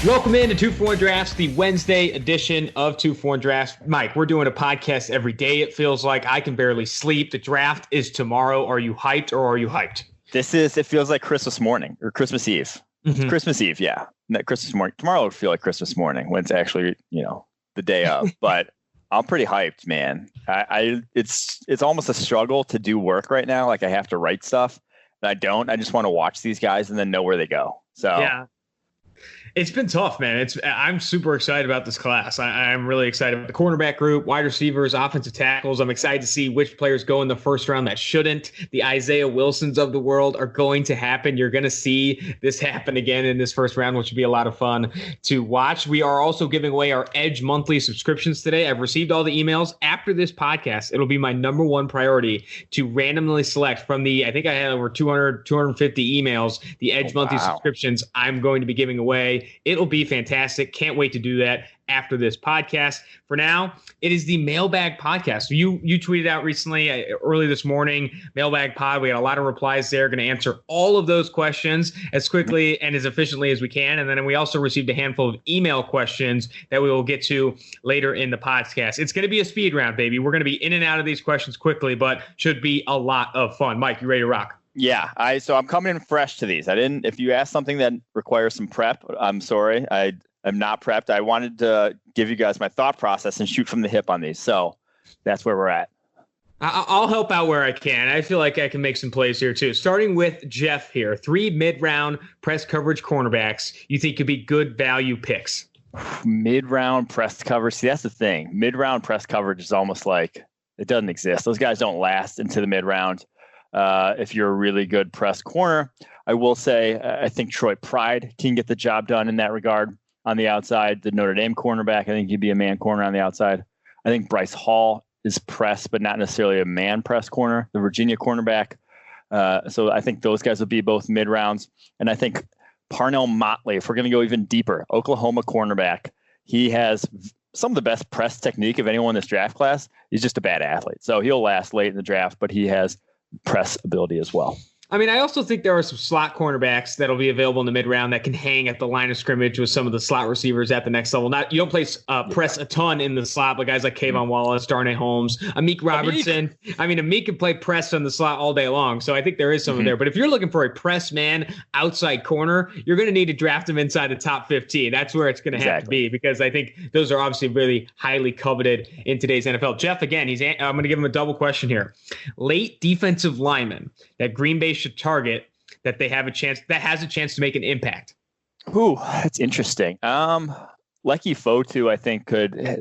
Welcome into 2-for-1 Drafts, the Wednesday edition of 2-for-1 Drafts. Mike, we're doing a podcast every day. It feels like I can barely sleep. The draft is tomorrow. Are you hyped or are you hyped? It feels like Christmas morning or Christmas Eve. It's Christmas Eve, yeah. Not Christmas morning. Tomorrow would feel like Christmas morning when it's actually, the day of. But I'm pretty hyped, man. It's almost a struggle to do work right now. Like I have to write stuff, but I don't. I just want to watch these guys and then know where they go. So yeah. It's been tough, man. I'm super excited about this class. I'm really excited about the cornerback group, wide receivers, offensive tackles. I'm excited to see which players go in the first round that shouldn't. The Isiah Wilsons of the world are going to happen. You're going to see this happen again in this first round, which will be a lot of fun to watch. We are also giving away our Edge monthly subscriptions today. I've received all the emails. After this podcast, it'll be my number one priority to randomly select from I think I had over 250 emails, the Edge monthly subscriptions I'm going to be giving away. It'll be fantastic. Can't wait to do that after this podcast. For now, it is the Mailbag podcast. You tweeted out recently, early this morning, Mailbag pod. We had a lot of replies there. Going to answer all of those questions as quickly and as efficiently as we can. And then we also received a handful of email questions that we will get to later in the podcast. It's going to be a speed round, baby. We're going to be in and out of these questions quickly, but should be a lot of fun. Mike, you ready to rock? Yeah, so I'm coming in fresh to these. If you ask something that requires some prep, I'm sorry. I'm not prepped. I wanted to give you guys my thought process and shoot from the hip on these. So that's where we're at. I'll help out where I can. I feel like I can make some plays here too. Starting with Jeff here, 3 mid-round press coverage cornerbacks you think could be good value picks. Mid-round press coverage. See, that's the thing. Mid-round press coverage is almost like it doesn't exist. Those guys don't last into the mid-round. If you're a really good press corner, I will say I think Troy Pride can get the job done in that regard on the outside. The Notre Dame cornerback, I think he'd be a man corner on the outside. I think Bryce Hall is press, but not necessarily a man press corner. The Virginia cornerback. So I think those guys will be both mid rounds. And I think Parnell Motley, if we're going to go even deeper, Oklahoma cornerback, he has some of the best press technique of anyone in this draft class. He's just a bad athlete. So he'll last late in the draft, but he has press ability as well. I mean, I also think there are some slot cornerbacks that'll be available in the mid-round that can hang at the line of scrimmage with some of the slot receivers at the next level. You don't play press a ton in the slot, but guys like Kayvon Wallace, Darnay Holmes, Amik Robertson. Amik can play press on the slot all day long, so I think there is some there. But if you're looking for a press man outside corner, you're going to need to draft him inside the top 15. That's where it's going to have to be, because I think those are obviously really highly coveted in today's NFL. Jeff, again, I'm going to give him a double question here. Late defensive lineman that Green Bay should target that has a chance to make an impact. Ooh, that's interesting. Lecky Fotu, I think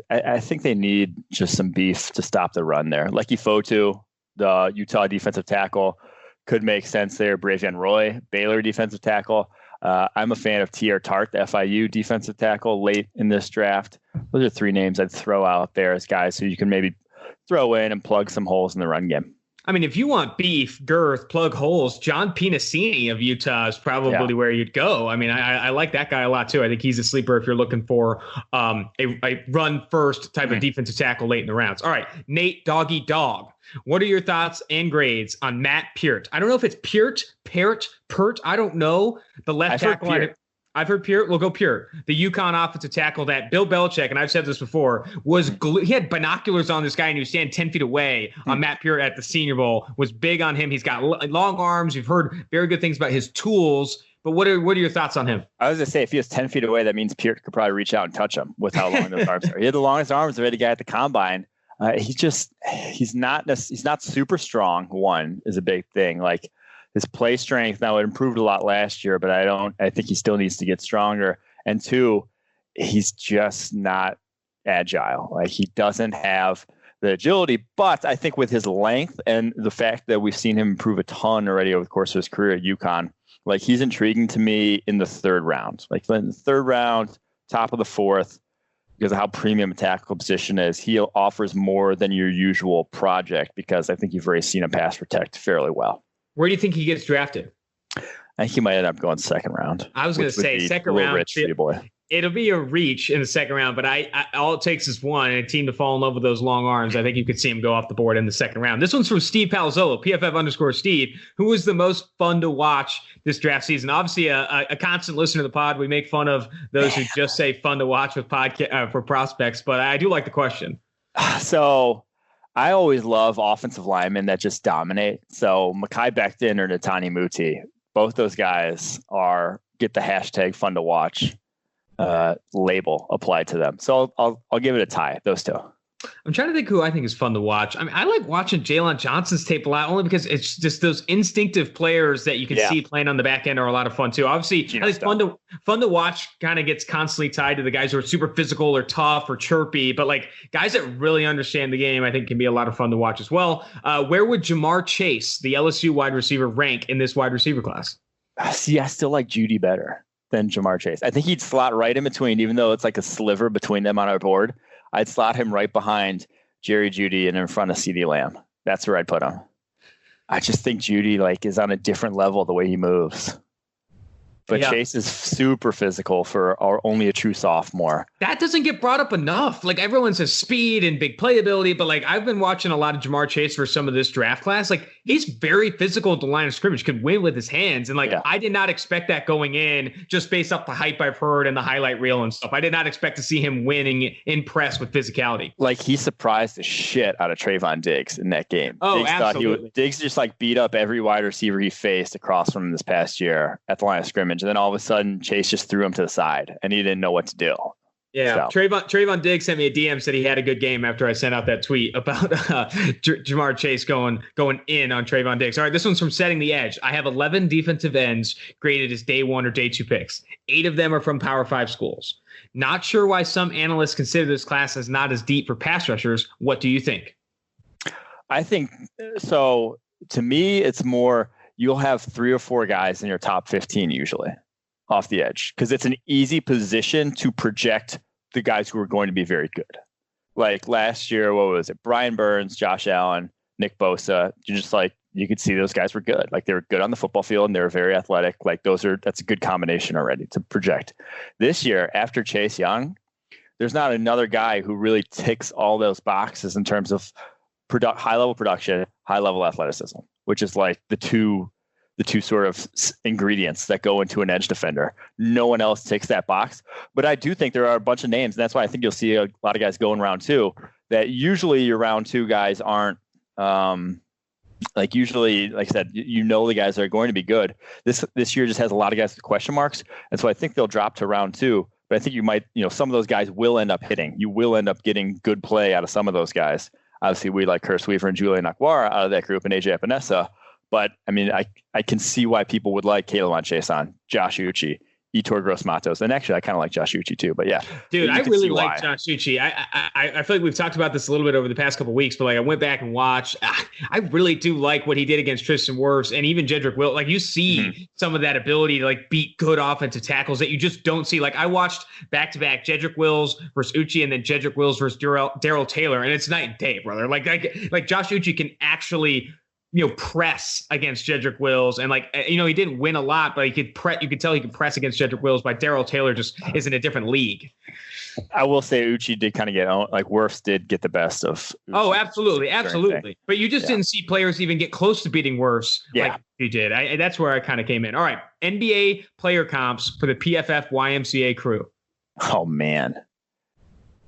I think they need just some beef to stop the run there. Lecky Fotu, the Utah defensive tackle, could make sense there. Bravion Roy, Baylor defensive tackle. I'm a fan of T.R. Tart, the FIU defensive tackle, late in this draft. Those are 3 names I'd throw out there as guys who you can maybe throw in and plug some holes in the run game. I mean, if you want beef, girth, plug holes, John Pinacini of Utah is probably where you'd go. I mean, I like that guy a lot too. I think he's a sleeper if you're looking for a run first type of defensive tackle late in the rounds. All right, Nate Doggy Dog. What are your thoughts and grades on Matt Peart? I don't know if it's Peart. I don't know. The left tackle. I've heard Peart. We'll go Peart. The UConn offensive tackle that Bill Belichick, and I've said this before, he had binoculars on this guy and he was standing 10 feet away on Matt Peart at the Senior Bowl, was big on him. He's got long arms. You've heard very good things about his tools. But what are your thoughts on him? I was going to say, if he was 10 feet away, that means Peart could probably reach out and touch him with how long those arms are. He had the longest arms of any guy at the combine. He's not super strong. One is a big thing. Like, his play strength, now it improved a lot last year, but I think he still needs to get stronger. And 2, he's just not agile. Like, he doesn't have the agility, but I think with his length and the fact that we've seen him improve a ton already over the course of his career at UConn, like, he's intriguing to me in the 3rd round. Like, in the 3rd round, top of the 4th, because of how premium a tackle position is, he offers more than your usual project, because I think you've already seen him pass protect fairly well. Where do you think he gets drafted? I think he might end up going 2nd round. I was going to say 2nd round. Rich for you, boy. It'll be a reach in the second round, but I all it takes is one and a team to fall in love with those long arms. I think you could see him go off the board in the second round. This one's from Steve Palazzolo, PFF_Steve, who was the most fun to watch this draft season. Obviously, a constant listener to the pod. We make fun of those who just say fun to watch with for prospects, but I do like the question. So I always love offensive linemen that just dominate. So Mekhi Becton or Netani Muti, both those guys get the hashtag fun to watch label applied to them. So I'll give it a tie, those two. I'm trying to think who I think is fun to watch. I mean, I like watching Jalen Johnson's tape a lot, only because it's just those instinctive players that you can see playing on the back end are a lot of fun too. Obviously, I think fun to watch kind of gets constantly tied to the guys who are super physical or tough or chirpy, but like guys that really understand the game, I think can be a lot of fun to watch as well. Where would Jamar Chase, the LSU wide receiver, rank in this wide receiver class? See, I still like Judy better than Jamar Chase. I think he'd slot right in between, even though it's like a sliver between them on our board. I'd slot him right behind Jerry Jeudy and in front of CeeDee Lamb. That's where I'd put him. I just think Jeudy is on a different level the way he moves. But Chase is super physical for only a true sophomore. That doesn't get brought up enough. Like everyone says speed and big playability, but like I've been watching a lot of Jamar Chase for some of this draft class. Like he's very physical at the line of scrimmage, could win with his hands. And I did not expect that going in just based off the hype I've heard and the highlight reel and stuff. I did not expect to see him winning in press with physicality. Like he surprised the shit out of Trayvon Diggs in that game. Oh, Diggs absolutely. Diggs just beat up every wide receiver he faced across from him this past year at the line of scrimmage. And then all of a sudden Chase just threw him to the side and he didn't know what to do. Yeah, so. Trayvon Diggs sent me a DM, said he had a good game after I sent out that tweet about Jamar Chase going in on Trayvon Diggs. All right, this one's from Setting the Edge. I have 11 defensive ends graded as day 1 or day 2 picks. 8 of them are from Power 5 schools. Not sure why some analysts consider this class as not as deep for pass rushers. What do you think? I think so. To me, it's more you'll have 3 or 4 guys in your top 15 usually off the edge because it's an easy position to project the guys who are going to be very good. Like last year, what was it? Brian Burns, Josh Allen, Nick Bosa. You could see those guys were good. Like they were good on the football field and they were very athletic. Like that's a good combination already to project. This year, after Chase Young, there's not another guy who really ticks all those boxes in terms of high level production, high level athleticism, which is like the two sort of ingredients that go into an edge defender. No one else ticks that box. But I do think there are a bunch of names, and that's why I think you'll see a lot of guys go in round 2 that usually your round 2 guys aren't usually, like I said, the guys are going to be good. This year just has a lot of guys with question marks. And so I think they'll drop to round 2. But I think you might, some of those guys will end up hitting. You will end up getting good play out of some of those guys. Obviously, we like Curse Weaver and Julian Akwara out of that group and AJ Epinesa. But I mean, I can see why people would like K'Lavon Chaisson, Josh Uche, Yetur Gross-Matos, and actually I kind of like Josh Uche too. But yeah, dude, I really like Josh Uche. I feel like we've talked about this a little bit over the past couple of weeks, but I went back and watched. I really do like what he did against Tristan Wirfs and even Jedrick Wills. Like you see some of that ability to beat good offensive tackles that you just don't see. Like I watched back-to-back Jedrick Wills versus Uche and then Jedrick Wills versus Darrell Taylor, and it's night and day, brother. Like Josh Uche can actually press against Jedrick Wills. And he didn't win a lot, but you could tell he could press against Jedrick Wills, but Darrell Taylor just is in a different league. I will say Uche did kind of get Wirfs did get the best of Uche. Oh, absolutely. But you just didn't see players even get close to beating Wirfs like he did. That's where I kind of came in. All right. NBA player comps for the PFF YMCA crew. Oh, man.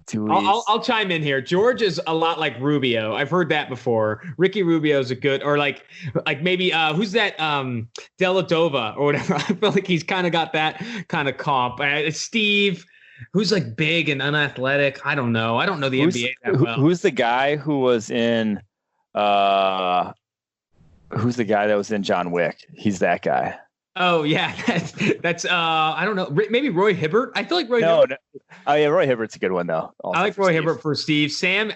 I'll chime in here. George is a lot like Rubio. I've heard that before. Ricky Rubio is a good, or like maybe who's that? Deladova or whatever. I feel like he's kind of got that kind of comp. Steve, who's big and unathletic. I don't know. I don't know the NBA that well. Who's the guy who was in? Who's the guy that was in John Wick? He's that guy. Oh yeah, that's I don't know. Maybe Roy Hibbert. I feel like Roy. No. Oh yeah, Roy Hibbert's a good one though. I like Roy Hibbert for Steve. Sam,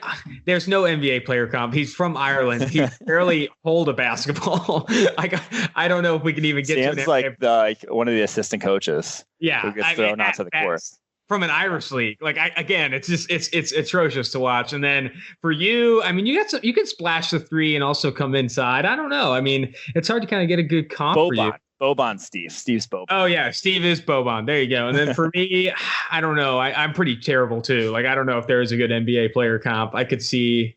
there's no NBA player comp. He's from Ireland. He barely hold a basketball. I don't know if we can even get Sam's to an like one of the assistant coaches. Yeah, who gets thrown out to the court from an Irish league. It's just it's atrocious to watch. And then for you, I mean, you can splash the 3 and also come inside. I don't know. I mean, it's hard to kind of get a good comp for you. Boban Steve. Steve's Boban. Oh, yeah. Steve is Boban. There you go. And then for me, I don't know. I'm pretty terrible, too. Like, I don't know if there is a good NBA player comp. I could see,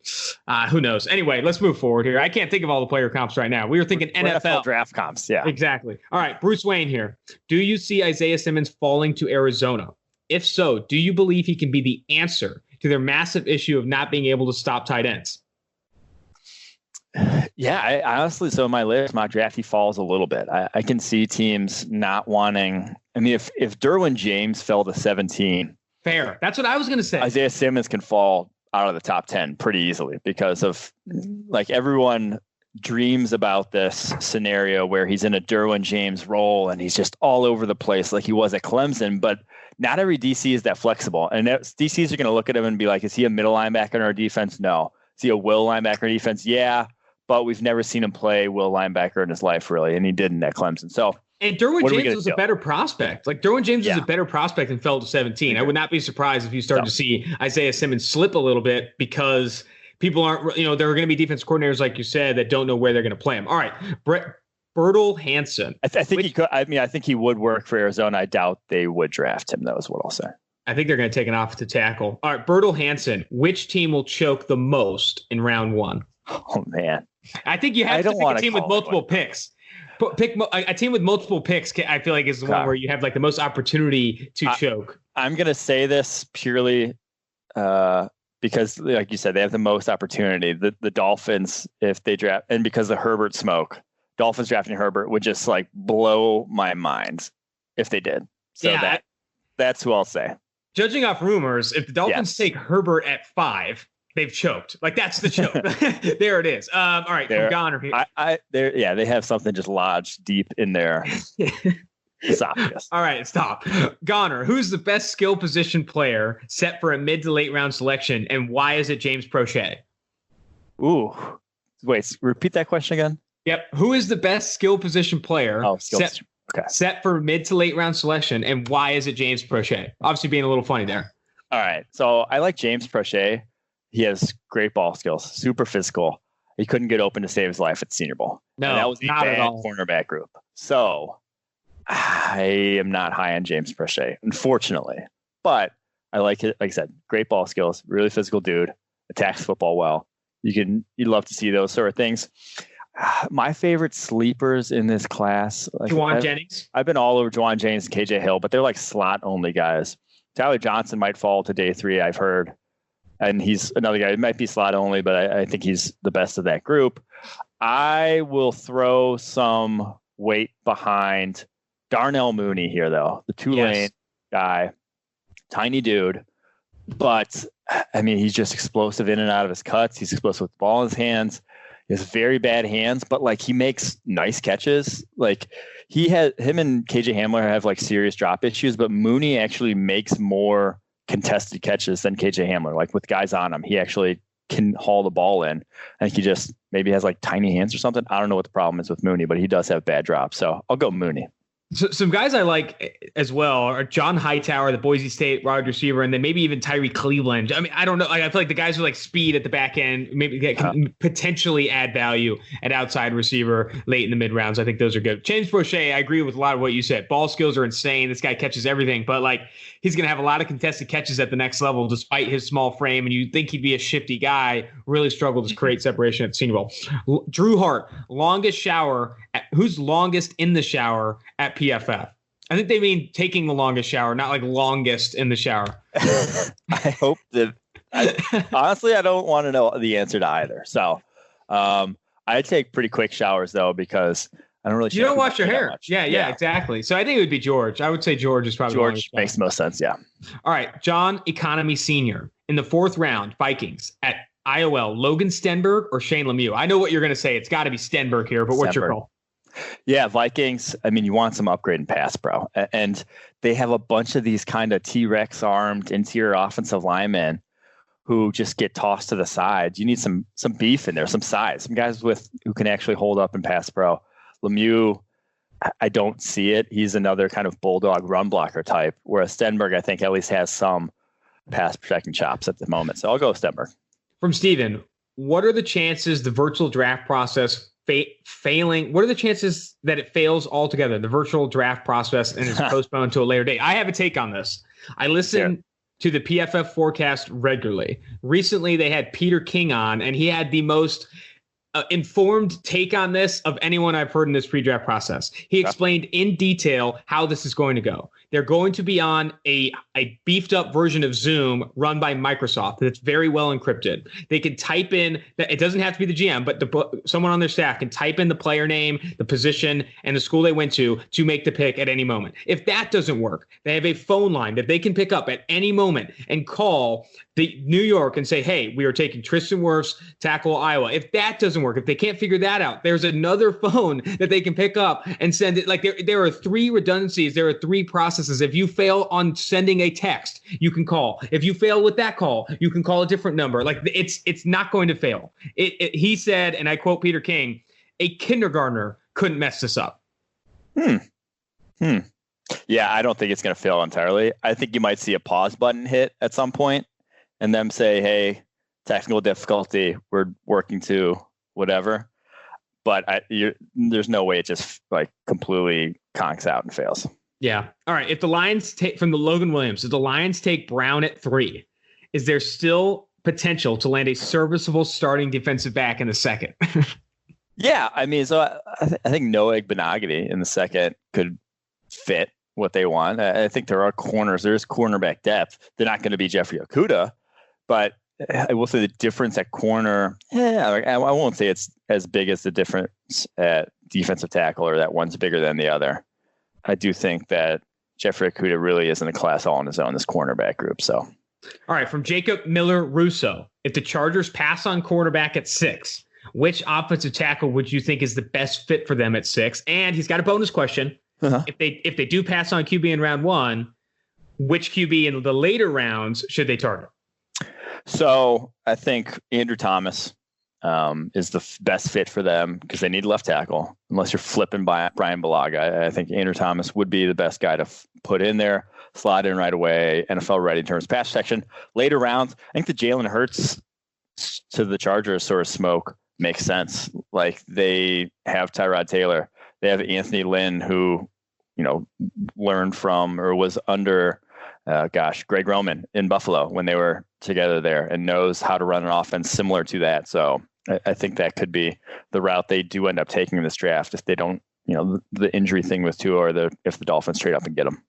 who knows? Anyway, let's move forward here. I can't think of all the player comps right now. We were thinking NFL draft comps. Yeah, exactly. All right. Bruce Wayne here. Do you see Isaiah Simmons falling to Arizona? If so, do you believe he can be the answer to their massive issue of not being able to stop tight ends? Yeah, I honestly, so in my list, my draft, he falls a little bit. I can see teams not wanting. I mean, if Derwin James fell to 17, fair. That's what I was going to say. Isaiah Simmons can fall out of the top 10 pretty easily because of like everyone dreams about this scenario where he's in a Derwin James role and he's just all over the place like he was at Clemson. But not every DC is that flexible. And DCs are going to look at him and be like, is he a middle linebacker in our defense? No. Is he a will linebacker in defense? Yeah. But we've never seen him play will linebacker in his life, really, and he didn't at Clemson. So, and Derwin James was a better prospect. Like Derwin James was a better prospect and fell to 17. I would not be surprised if you started to see Isaiah Simmons slip a little bit because people aren't, there are going to be defense coordinators, like you said, that don't know where they're going to play him. All right, Bertil Hansen. I think he could. I mean, I think he would work for Arizona. I doubt they would draft him. That was what I'll say. I think they're going to take an offensive tackle. All right, Bertil Hansen. Which team will choke the most in round one? Oh man. I think you have to pick a team with multiple picks. Pick a team with multiple picks. I feel like is the one where you have like the most opportunity to choke. I'm going to say this purely because, like you said, they have the most opportunity. The Dolphins, if they draft, and because of Herbert smoke, Dolphins drafting Herbert would just like blow my mind if they did. So that's who I'll say. Judging off rumors, if the Dolphins take Herbert at 5. They've choked. Like that's the choke. There it is. All right, from Goner here. They have something just lodged deep in their esophagus. All right, stop. Goner, who's the best skill position player set for a mid to late round selection, and why is it James Prochet? Ooh, wait, repeat that question again. Yep. Who is the best skill position player set for mid to late round selection, and why is it James Prochet? Obviously, being a little funny there. All right, so I like James Prochet. He has great ball skills, super physical. He couldn't get open to save his life at the Senior Bowl. No, and that was not at all. Cornerback group. So I am not high on James Prochet, unfortunately. But I like it. Like I said, great ball skills, really physical dude, attacks football well. You'd love to see those sort of things. My favorite sleepers in this class, like Juwan Jennings. I've been all over Juwan Jennings and KJ Hill, but they're like slot only guys. Tyler Johnson might fall to day 3, I've heard. And he's another guy. It might be slot only, but I think he's the best of that group. I will throw some weight behind Darnell Mooney here, though. The Tulane guy, tiny dude. But, I mean, he's just explosive in and out of his cuts. He's explosive with the ball in his hands. He has very bad hands, but, like, he makes nice catches. Like, him and KJ Hamler have, like, serious drop issues, but Mooney actually makes more contested catches than KJ Hamler. Like with guys on him, he actually can haul the ball in. I think he just maybe has like tiny hands or something. I don't know what the problem is with Mooney, but he does have bad drops. So I'll go Mooney. So, some guys I like as well are John Hightower, the Boise State wide receiver, and then maybe even Tyree Cleveland. I mean, I don't know. I feel like the guys with like speed at the back end maybe can potentially add value at outside receiver late in the mid rounds. I think those are good. James Prochet, I agree with a lot of what you said. Ball skills are insane. This guy catches everything, but like he's going to have a lot of contested catches at the next level despite his small frame. And you think he'd be a shifty guy, really struggled to create separation at the Senior Bowl. Drew Hart, longest shower. Who's longest in the shower at PFF? I think they mean taking the longest shower, not like longest in the shower. I hope that. Honestly, I don't want to know the answer to either. So I take pretty quick showers though because I don't really. You don't wash your hair. Yeah, exactly. So I think it would be George. I would say George is probably George makes the most sense. Yeah. All right, John Economy Sr. in the 4th round, Vikings at IOL. Logan Stenberg or Shane Lemieux? I know what you're going to say. It's got to be Stenberg here, but what's your call? Yeah, Vikings. I mean, you want some upgrade in pass pro, and they have a bunch of these kind of T-Rex armed interior offensive linemen who just get tossed to the side. You need some beef in there, some size, some guys who can actually hold up in pass pro. Lemieux, I don't see it. He's another kind of bulldog run blocker type, whereas Stenberg, I think, at least has some pass protecting chops at the moment. So I'll go Stenberg. From Steven, what are the chances the virtual draft process failing? What are the chances that it fails altogether, the virtual draft process, and is postponed to a later date? I have a take on this. I listen to the PFF forecast regularly. Recently, they had Peter King on, and he had the most informed take on this of anyone I've heard in this pre-draft process. He explained in detail how this is going to go. They're going to be on a beefed up version of Zoom run by Microsoft that's very well encrypted. They can type in, it doesn't have to be the GM, but someone on their staff can type in the player name, the position, and the school they went to make the pick at any moment. If that doesn't work, they have a phone line that they can pick up at any moment and call the New York and say, hey, we are taking Tristan Wirfs, tackle Iowa. If that doesn't work, if they can't figure that out, there's another phone that they can pick up and send it. Like there are 3 redundancies. There are 3 processes. If you fail on sending a text, you can call. If you fail with that call, you can call a different number. Like it's not going to fail. He said, and I quote Peter King, a kindergartner couldn't mess this up. Yeah, I don't think it's going to fail entirely. I think you might see a pause button hit at some point and them say, hey, technical difficulty, we're working to whatever. But there's no way it just like completely conks out and fails. Yeah. All right. If the Lions take from the Logan Williams, if the Lions take Brown at 3, is there still potential to land a serviceable starting defensive back in the second? Yeah. I mean, so I think Noah Igbenogany in the second could fit what they want. I think there are corners. There's cornerback depth. They're not going to be Jeffrey Okudah, but I will say the difference at corner, I won't say it's as big as the difference at defensive tackle or that one's bigger than the other. I do think that Jeffrey Okudah really is in a class all on his own, this cornerback group. So, all right, from Jacob Miller Russo, if the Chargers pass on quarterback at 6, which offensive tackle would you think is the best fit for them at 6? And he's got a bonus question. If they do pass on QB in round 1, which QB in the later rounds should they target? So I think Andrew Thomas is the best fit for them because they need left tackle. Unless you're flipping by Brian Bulaga, I think Andrew Thomas would be the best guy to put in there, slot in right away, NFL ready in terms of pass protection. Later rounds, I think the Jalen Hurts to the Chargers sort of smoke makes sense. Like they have Tyrod Taylor, they have Anthony Lynn, who learned from or was under Greg Roman in Buffalo when they were together there and knows how to run an offense similar to that. So I think that could be the route they do end up taking in this draft if they don't, the injury thing with Tua or if the Dolphins trade up and get him.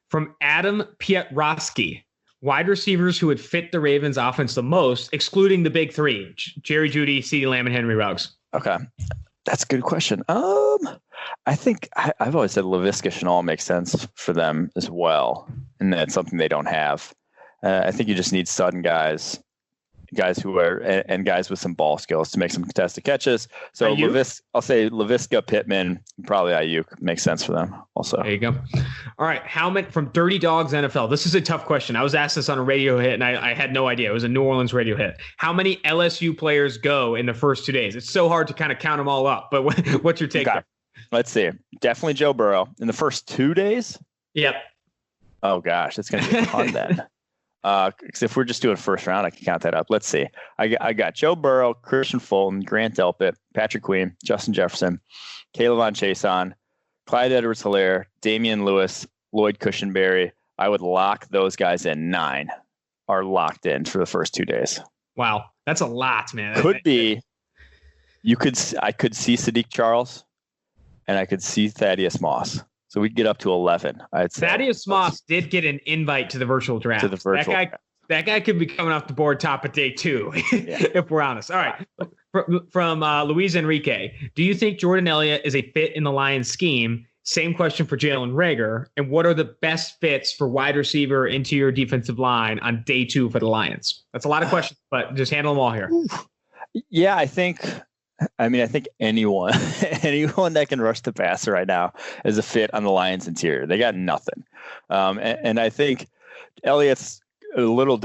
From Adam Piotrovsky, wide receivers who would fit the Ravens offense the most, excluding the big 3, Jerry Jeudy, CeeDee Lamb, and Henry Ruggs. Okay. That's a good question. I think I've always said Laviska Shenault makes sense for them as well. And that's something they don't have. I think you just need sudden guys who are, and guys with some ball skills to make some contested catches. So I'll say Laviska, Pittman, probably Ayuk makes sense for them also. There you go. All right. How many from Dirty Dogs NFL? This is a tough question. I was asked this on a radio hit and I had no idea. It was a New Orleans radio hit. How many LSU players go in the first 2 days? It's so hard to kind of count them all up, but what's your take there? Let's see. Definitely Joe Burrow in the first 2 days. Yep. Oh gosh, it's going to be a ton then. Because if we're just doing first round, I can count that up. Let's see. I got Joe Burrow, Christian Fulton, Grant Delpit, Patrick Queen, Justin Jefferson, Kayvon Chason, Clyde Edwards-Helaire, Damian Lewis, Lloyd Cushenberry. I would lock those guys in. 9 are locked in for the first 2 days. Wow, that's a lot, man. Could be. I could see Sadiq Charles, and I could see Thaddeus Moss. So we'd get up to 11. I'd say Thaddeus Moss did get an invite to the virtual draft. That guy could be coming off the board top of day 2, if we're honest. All right. From Luis Enrique, do you think Jordan Elliott is a fit in the Lions scheme? Same question for Jalen Reagor. And what are the best fits for wide receiver, interior defensive line on day 2 for the Lions? That's a lot of questions, but just handle them all here. Yeah, I think anyone that can rush the passer right now is a fit on the Lions interior. They got nothing. And I think Elliott's a little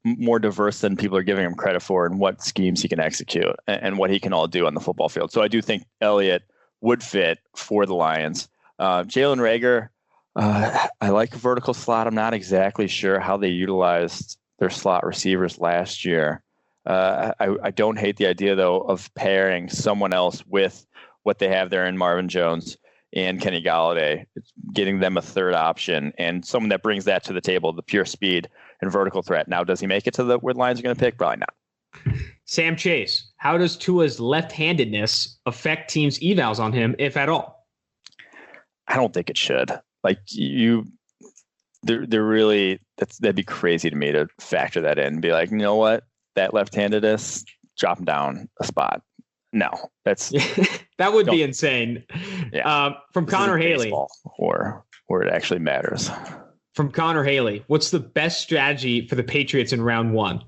more diverse than people are giving him credit for in what schemes he can execute and what he can all do on the football field. So I do think Elliott would fit for the Lions. Jalen Reagor, I like vertical slot. I'm not exactly sure how they utilized their slot receivers last year. I don't hate the idea, though, of pairing someone else with what they have there in Marvin Jones and Kenny Golladay. It's getting them a third option and someone that brings that to the table, the pure speed and vertical threat. Now, does he make it to where the Lions are going to pick? Probably not. Sam Chase, how does Tua's left-handedness affect teams' evals on him, if at all? I don't think it should. Like they're really, that'd be crazy to me to factor that in and be like, you know what, that left-handedness, drop him down a spot. No, that's that would be insane. Yeah. From Connor Haley, or where it actually matters. From Connor Haley, what's the best strategy for the Patriots in round one?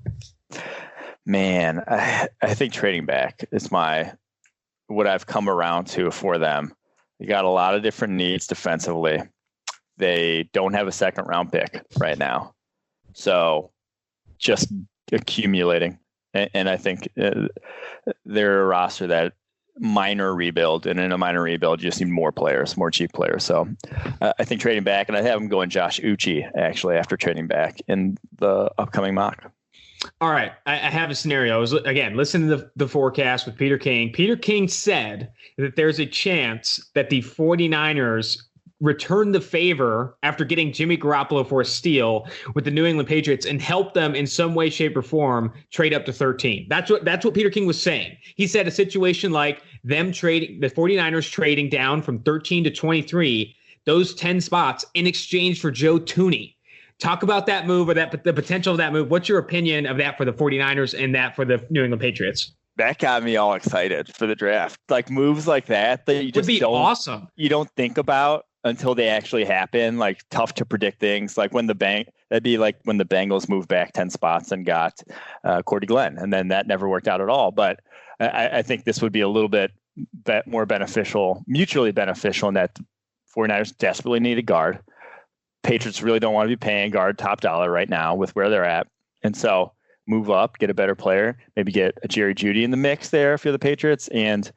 Man, I think trading back is what I've come around to for them. You got a lot of different needs defensively. They don't have a second round pick right now. So just accumulating. And I think they're a roster that minor rebuild. And in a minor rebuild, you just need more players, more cheap players. So I think trading back, and I have them going Josh Uche actually after trading back in the upcoming mock. All right. I have a scenario. I was, again, listening to the forecast with Peter King. Peter King said that there's a chance that the 49ers return the favor after getting Jimmy Garoppolo for a steal with the New England Patriots and help them in some way, shape, or form trade up to 13. That's what Peter King was saying. He said a situation like them trading, the 49ers trading down from 13 to 23, those 10 spots in exchange for Joe Thuney. Talk about that move or the potential of that move. What's your opinion of that for the 49ers and that for the New England Patriots? That got me all excited for the draft. Like moves like that you just awesome. You don't think about until they actually happen. Like tough to predict things. Like that'd be like when the Bengals moved back 10 spots and got Cordy Glenn, and then that never worked out at all. But I think this would be a little bit more beneficial, mutually beneficial, in that the 49ers desperately need a guard. Patriots really don't want to be paying guard top dollar right now with where they're at. And so move up, get a better player, maybe get a Jerry Jeudy in the mix there if you're the Patriots. And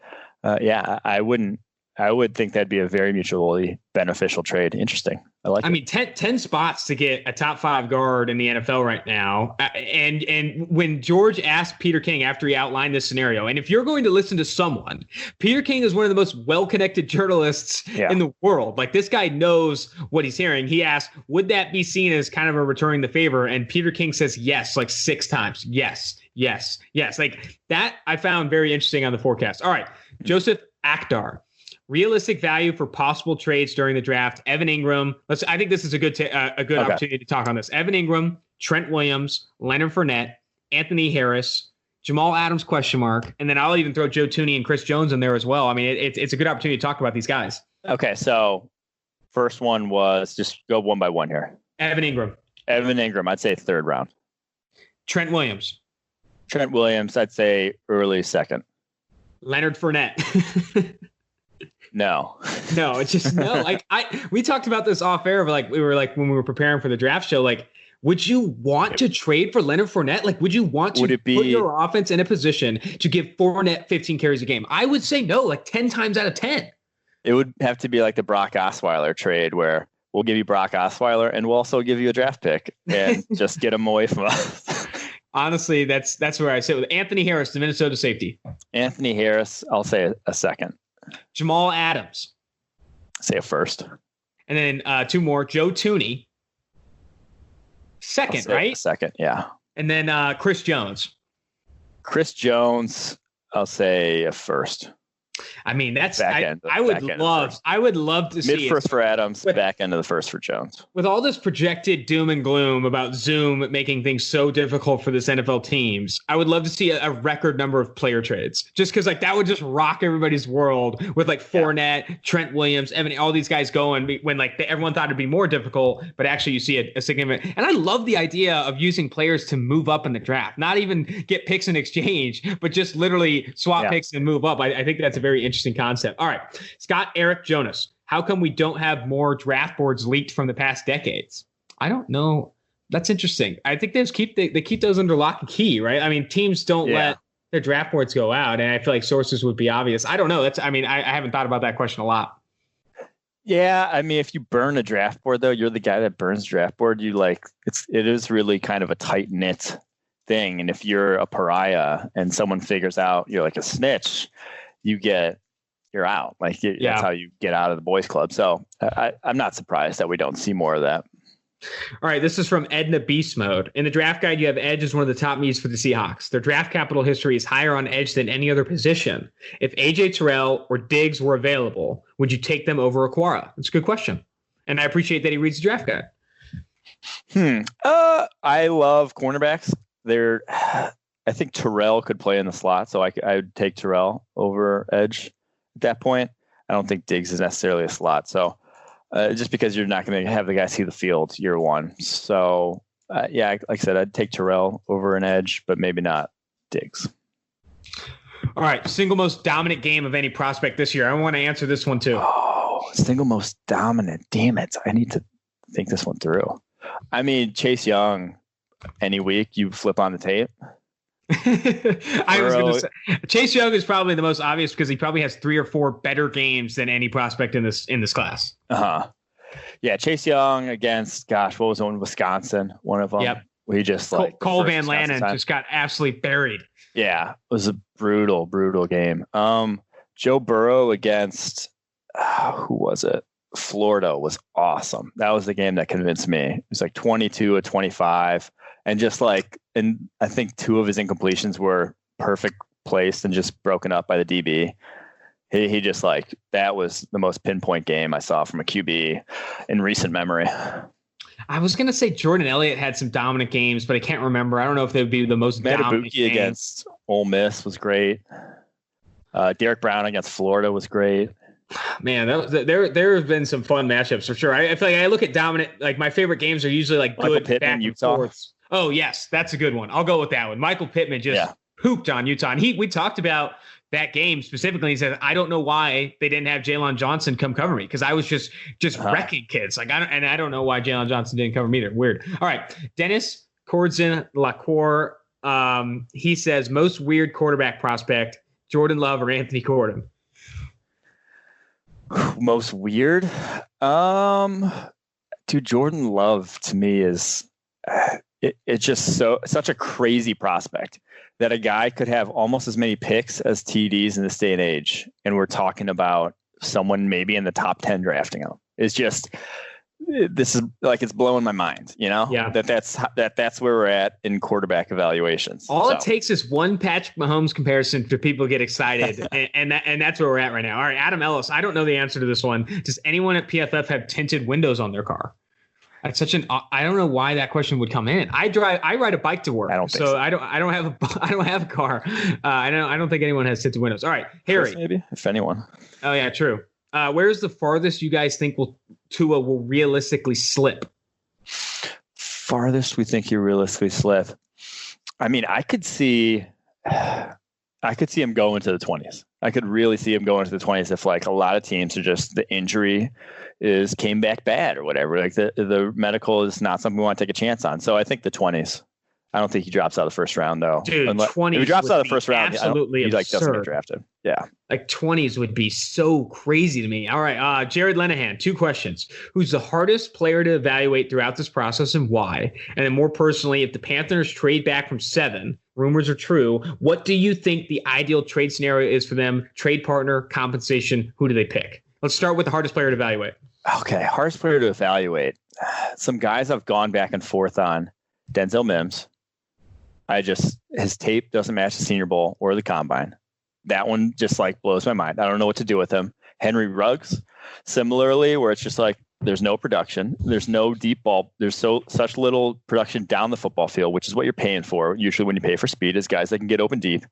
I would think that'd be a very mutually beneficial trade. Interesting. I mean, 10 spots to get a top 5 guard in the NFL right now. And when George asked Peter King after he outlined this scenario, and if you're going to listen to someone, Peter King is one of the most well-connected journalists in the world. Like, this guy knows what he's hearing. He asked, would that be seen as kind of a returning the favor? And Peter King says yes, like 6 times. Yes. Like, that I found very interesting on the forecast. All right. Joseph Akhtar. Realistic value for possible trades during the draft. Evan Ingram. I think this is a good opportunity to talk on this. Evan Ingram, Trent Williams, Leonard Fournette, Anthony Harris, Jamal Adams ? And then I'll even throw Joe Thuney and Chris Jones in there as well. I mean, it's a good opportunity to talk about these guys. Okay, so first one was just go one by one here. Evan Ingram, I'd say third round. Trent Williams, I'd say early second. Leonard Fournette. No, it's just no. Like we talked about this off air, but when we were preparing for the draft show, like, would you want to trade for Leonard Fournette? Like, would you want to put your offense in a position to give Fournette 15 carries a game? I would say no, like 10 times out of 10. It would have to be like the Brock Osweiler trade where we'll give you Brock Osweiler and we'll also give you a draft pick and just get him away from us. Honestly, that's where I sit with Anthony Harris, the Minnesota safety. Anthony Harris, I'll say a second. Jamal Adams. Say a first. And then 2 more. Joe Thuney. Second, right? Second, yeah. And then Chris Jones. I'll say a first. I mean, that's I would love to see mid first for Adams, back end of the first for Jones. With all this projected doom and gloom about Zoom making things so difficult for this NFL teams, I would love to see a record number of player trades. Just because that would just rock everybody's world with Fournette, Trent Williams, Evan, all these guys going when everyone thought it'd be more difficult, but actually you see a significant. And I love the idea of using players to move up in the draft, not even get picks in exchange, but just literally swap picks and move up. I think that's a very interesting concept. All right, Scott Eric Jonas. How come we don't have more draft boards leaked from the past decades? I don't know. That's interesting. I think they keep those under lock and key, right? I mean, teams don't let their draft boards go out, and I feel like sources would be obvious. I don't know. I haven't thought about that question a lot. Yeah, I mean, if you burn a draft board, though, you're the guy that burns draft board. It is really kind of a tight knit thing. And if you're a pariah and someone figures out you're like a snitch, you're out. Like that's how you get out of the boys club. So I'm not surprised that we don't see more of that. All right, this is from Edna Beast Mode. In the draft guide, you have edge as one of the top needs for the Seahawks. Their draft capital history is higher on edge than any other position. If AJ Terrell or Diggs were available, would you take them over Aquara? That's a good question. And I appreciate that he reads the draft guide. I love cornerbacks. I think Terrell could play in the slot, so I would take Terrell over edge at that point. I don't think Diggs is necessarily a slot. So just because you're not going to have the guy see the field year one. So, like I said, I'd take Terrell over an edge, but maybe not Diggs. All right. Single most dominant game of any prospect this year. I want to answer this one too. Oh, single most dominant. Damn it. I need to think this one through. I mean, Chase Young, any week you flip on the tape. I was going to say Chase Young is probably the most obvious because he probably has 3 or 4 better games than any prospect in this class. Yeah, Chase Young against what was on Wisconsin? One of them. Yep. He just Cole Van Lanen just got absolutely buried. Yeah, it was a brutal game. Joe Burrow against who was it? Florida was awesome. That was the game that convinced me. It was like 22-25. And and I think 2 of his incompletions were perfect placed and just broken up by the DB. He just that was the most pinpoint game I saw from a QB in recent memory. I was going to say Jordan Elliott had some dominant games, but I can't remember. I don't know if they would be the most dominant game. Against Ole Miss was great. Derek Brown against Florida was great. Man, there have been some fun matchups for sure. I feel like I look at dominant, my favorite games are usually good Pittman, back and forths. Oh, yes, that's a good one. I'll go with that one. Michael Pittman just pooped on Utah. And we talked about that game specifically. He said, I don't know why they didn't have Jalen Johnson come cover me because I was just wrecking kids. I don't know why Jalen Johnson didn't cover me either. Weird. All right. Dennis Cordzin Lacour. He says, most weird quarterback prospect, Jordan Love or Anthony Gordon? Most weird? Dude, Jordan Love to me is it's just such a crazy prospect that a guy could have almost as many picks as TDs in this day and age. And we're talking about someone maybe in the top 10 drafting him. It's just, this is it's blowing my mind, Yeah. That's where we're at in quarterback evaluations. It takes is one Patrick Mahomes comparison for people to get excited. and that's where we're at right now. All right, Adam Ellis. I don't know the answer to this one. Does anyone at PFF have tinted windows on their car? That's I don't know why that question would come in. I ride a bike to work. I don't have a car. I don't think anyone has tinted windows. All right, Harry. Maybe if anyone. Oh yeah, true. Where's the farthest you guys think Tua will realistically slip? Farthest we think he realistically slip. I mean, I could see him go into the 20s. I could really see him going into the 20s if a lot of teams are just the injury came back bad or whatever. The medical is not something we want to take a chance on. So I think the 20s. I don't think he drops out of the first round though. Dude, 20s if he drops out of the first round, absolutely he absurd. doesn't get drafted. Yeah. 20s would be so crazy to me. All right. Jared Lenahan, 2 questions. Who's the hardest player to evaluate throughout this process and why? And then more personally, if the Panthers trade back from 7, rumors are true, what do you think the ideal trade scenario is for them? Trade partner, compensation, who do they pick? Let's start with the hardest player to evaluate. Okay. Hardest player to evaluate. Some guys I've gone back and forth on. Denzel Mims. His tape doesn't match the Senior Bowl or the Combine. That one just blows my mind. I don't know what to do with him. Henry Ruggs, similarly, where it's just there's no production, there's no deep ball, there's such little production down the football field, which is what you're paying for. Usually when you pay for speed is guys that can get open deep.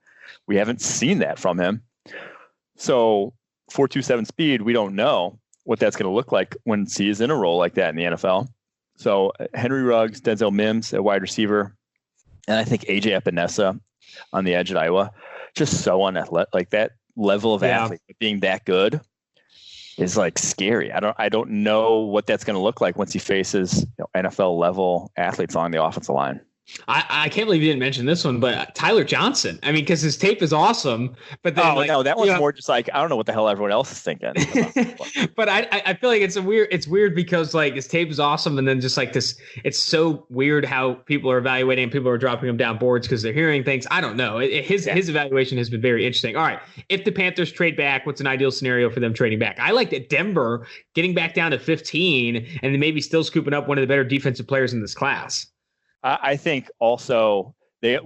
We haven't seen that from him. So 4.27 speed, we don't know what that's going to look like when he's in a role like that in the NFL. So Henry Ruggs, Denzel Mims at wide receiver, and I think AJ Epinesa on the edge at Iowa, just so unathletic. That level of athlete being that good is scary. I don't know what that's going to look like once he faces NFL level athletes along the offensive line. I can't believe you didn't mention this one, but Tyler Johnson. I mean, because his tape is awesome, but then no, that one's more just like, I don't know what the hell everyone else is thinking. But I feel like it's weird because like his tape is awesome, and then just like this, it's so weird how people are evaluating, people are dropping him down boards because they're hearing things. I don't know. His evaluation has been very interesting. All right, if the Panthers trade back, what's an ideal scenario for them trading back? I like that Denver getting back down to 15 and then maybe still scooping up one of the better defensive players in this class. I think also they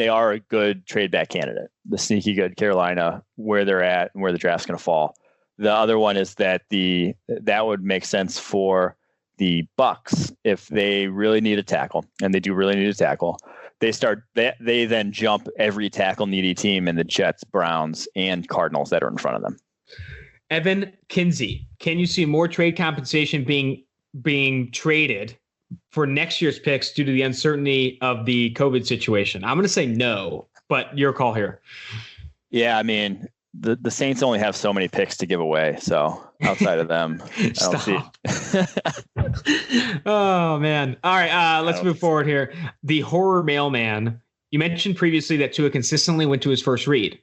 are a good trade back candidate, the sneaky good Carolina, where they're at and where the draft's going to fall. The other one is that that would make sense for the Bucks if they really need a tackle, and they do really need a tackle. They then jump every tackle needy team in the Jets, Browns, and Cardinals that are in front of them. Evan Kinsey, can you see more trade compensation being traded for next year's picks due to the uncertainty of the COVID situation? I'm going to say no, but your call here. Yeah, I mean, the Saints only have so many picks to give away, so outside of them, I don't see. Oh, man. All right, let's move forward here. The horror mailman. You mentioned previously that Tua consistently went to his first read,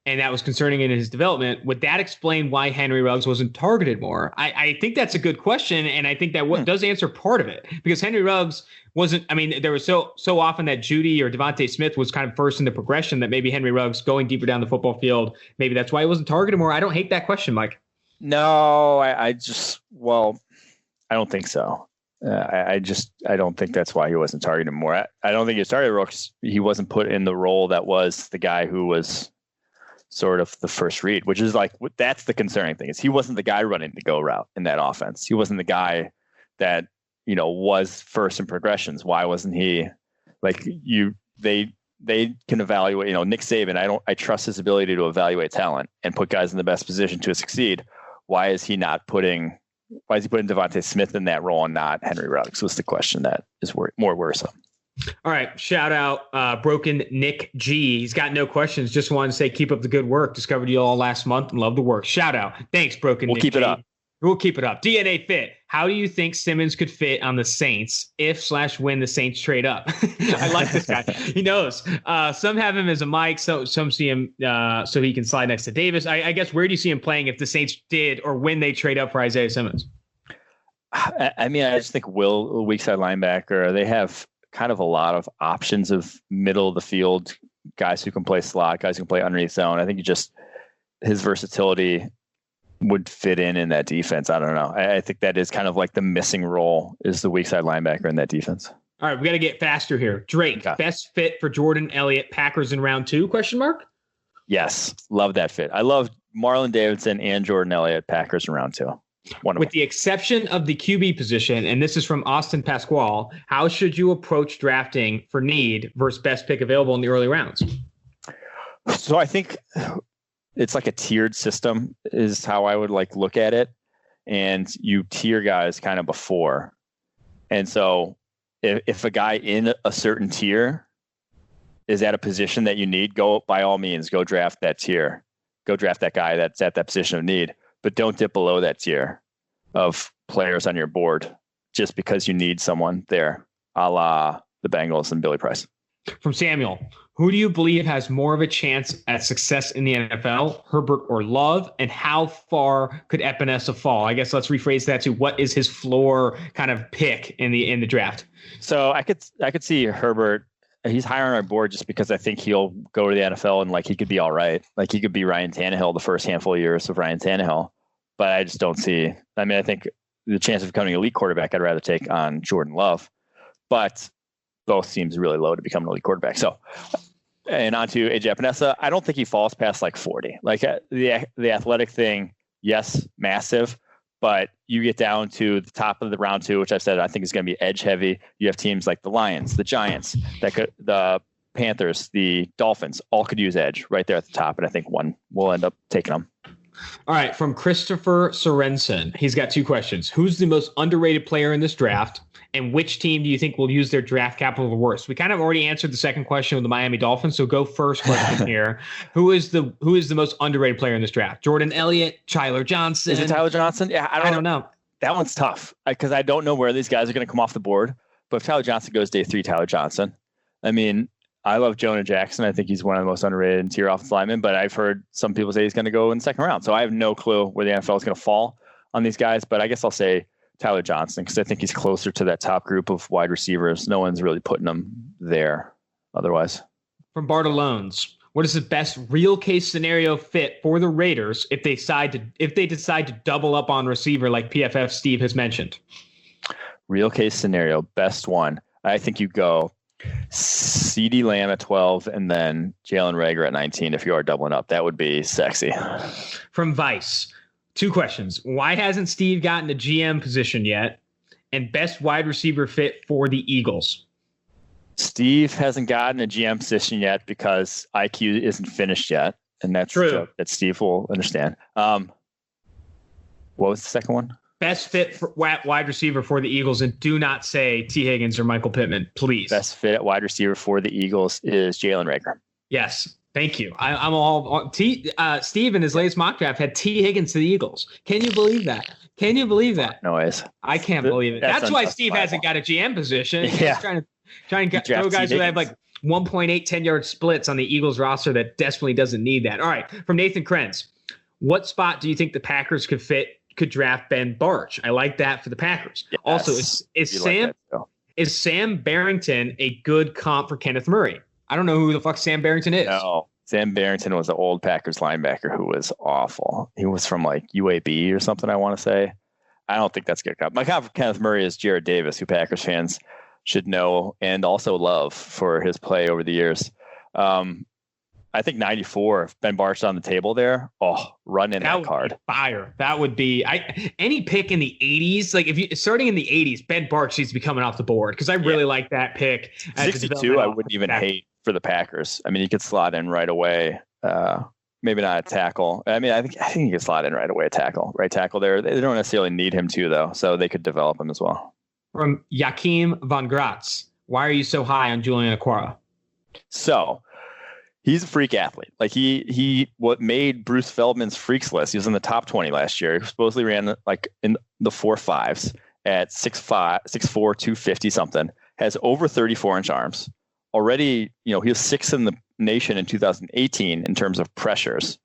and that was concerning in his development. Would that explain why Henry Ruggs wasn't targeted more? I think that's a good question, and I think that does answer part of it, because Henry Ruggs wasn't. I mean, there was so often that Judy or Devontae Smith was kind of first in the progression that maybe Henry Ruggs going deeper down the football field, maybe that's why he wasn't targeted more. I don't hate that question, Mike. No, I don't think so. I don't think that's why he wasn't targeted more. I don't think he was targeted. Ruggs, he wasn't put in the role that was the guy who was sort of the first read, which is like, that's the concerning thing, is he wasn't the guy running the go route in that offense. He wasn't the guy that, was first in progressions. Why wasn't he like they can evaluate, Nick Saban. I trust his ability to evaluate talent and put guys in the best position to succeed. Why is he putting Devontae Smith in that role and not Henry Ruggs was the question that is more worrisome. All right. Shout out Broken Nick G. He's got no questions. Just wanted to say, keep up the good work. Discovered you all last month and love the work. Shout out. Thanks, Broken Nick G. We'll keep it up. DNA Fit. How do you think Simmons could fit on the Saints if/when the Saints trade up? I like this guy. He knows. Some have him as a Mike. So some see him so he can slide next to Davis. I guess, where do you see him playing if the Saints did or when they trade up for Isiah Simmons? I mean, I just think weak side linebacker. They have kind of a lot of options of middle of the field guys who can play slot, guys who can play underneath zone. I think his versatility would fit in that defense. I don't know. I think that is kind of like the missing role, is the weak side linebacker in that defense. All right, we got to get faster here. Drake, best fit for Jordan Elliott, Packers in round 2? ? Yes, love that fit. I love Marlon Davidson and Jordan Elliott, Packers in round 2. Wonderful. With the exception of the QB position, and this is from Austin Pasquale, how should you approach drafting for need versus best pick available in the early rounds? So I think it's like a tiered system is how I would look at it. And you tier guys kind of before. And so if a guy in a certain tier is at a position that you need, by all means, go draft that tier. Go draft that guy that's at that position of need. But don't dip below that tier of players on your board just because you need someone there, a la the Bengals and Billy Price. From Samuel, who do you believe has more of a chance at success in the NFL, Herbert or Love? And how far could Epinesa fall? I guess let's rephrase that to, what is his floor kind of pick in the draft? So I could see Herbert. He's higher on our board just because I think he'll go to the NFL and he could be all right. He could be Ryan Tannehill the first handful of years of Ryan Tannehill. But I just don't see. I mean, I think the chance of becoming an elite quarterback, I'd rather take on Jordan Love. But both seems really low to become an elite quarterback. So, and on to AJ Epinesa, I don't think he falls past 40. The athletic thing, yes, massive. But you get down to the top of the round 2, which I've said I think is going to be edge heavy. You have teams like the Lions, the Giants, the Panthers, the Dolphins, all could use edge right there at the top. And I think one will end up taking them. All right. From Christopher Sorensen, he's got 2 questions. Who's the most underrated player in this draft? And which team do you think will use their draft capital the worst? We kind of already answered the second question with the Miami Dolphins. So go first question here. Who is the most underrated player in this draft? Jordan Elliott, Tyler Johnson? Is it Tyler Johnson? Yeah, I don't know. That one's tough because I don't know where these guys are going to come off the board. But if Tyler Johnson goes day 3, Tyler Johnson. I mean, I love Jonah Jackson. I think he's one of the most underrated interior offensive linemen, but I've heard some people say he's going to go in the second round. So I have no clue where the NFL is going to fall on these guys, but I guess I'll say Tyler Johnson because I think he's closer to that top group of wide receivers. No one's really putting him there otherwise. From Bartolones, what is the best real case scenario fit for the Raiders if they decide to double up on receiver like PFF Steve has mentioned? Real case scenario, best one. I think you go CeeDee Lamb at 12 and then Jalen Reagor at 19 if you are doubling up. That would be sexy. From Vice, 2 questions. Why hasn't Steve gotten a GM position yet? And best wide receiver fit for the Eagles? Steve hasn't gotten a GM position yet because IQ isn't finished yet. And that's true. That Steve will understand. What was the second one? Best fit for wide receiver for the Eagles, and do not say T. Higgins or Michael Pittman, please. Best fit at wide receiver for the Eagles is Jalen Reagor. Yes, thank you. I'm all Steve in his latest mock draft had T. Higgins to the Eagles. Can you believe that? Can you believe that? No ways. I can't believe it. That's why Steve hasn't got a GM position. Yeah. He's trying to throw guys who have like 1.8 10-yard splits on the Eagles roster that desperately doesn't need that. All right, from Nathan Krenz, what spot do you think the Packers could draft Ben Barch? I like that for the Packers. Yes. Also, is Sam Barrington a good comp for Kenneth Murray? I don't know who the fuck Sam Barrington is. No, Sam Barrington was an old Packers linebacker who was awful. He was from like UAB or something, I want to say. I don't think that's a good comp. My comp for Kenneth Murray is Jared Davis, who Packers fans should know and also love for his play over the years. I think 94, if Ben Barch on the table there, run in that card. Fire. That would be any pick in the 80s. Like if you starting in the 80s, Ben Barch needs to be coming off the board because I really like that pick. 62, I wouldn't even hate for the Packers. I mean, he could slot in right away. Maybe not a tackle. I mean, I think he could slot in right away. Right tackle there. They don't necessarily need him to though, so they could develop him as well. From Joachim von Gratz, why are you so high on Julian Okwara? So he's a freak athlete. Like what made Bruce Feldman's freaks list. He was in the top 20 last year. He supposedly ran like in the 4.5s at 6'5", 6'4", 250 something. Has over 34-inch arms. Already, he was 6th in the nation in 2018 in terms of pressures.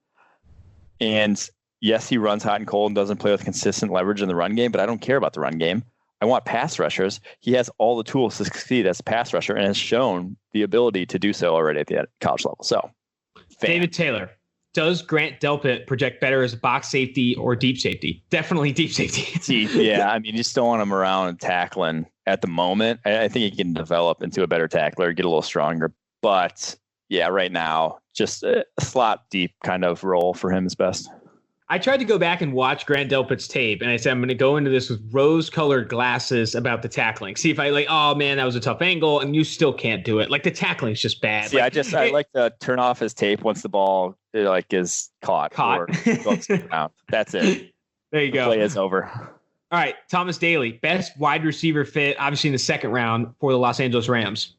And yes, he runs hot and cold and doesn't play with consistent leverage in the run game, but I don't care about the run game. I want pass rushers. He has all the tools to succeed as a pass rusher and has shown the ability to do so already at the college level. So, David Taylor, does Grant Delpit project better as a box safety or deep safety? Definitely deep safety. Deep, yeah. I mean, you just don't want him around and tackling at the moment. I think he can develop into a better tackler, get a little stronger. But yeah, right now, just a slot deep kind of role for him is best. I tried to go back and watch Grant Delpit's tape, and I said I'm going to go into this with rose-colored glasses about the tackling. See if I oh man, that was a tough angle, and you still can't do it. Like the tackling is just bad. See, I like to turn off his tape once the ball is caught. Or goes down. That's it. There you go. Play is over. All right, Thomas Daly, best wide receiver fit, obviously in the second round for the Los Angeles Rams.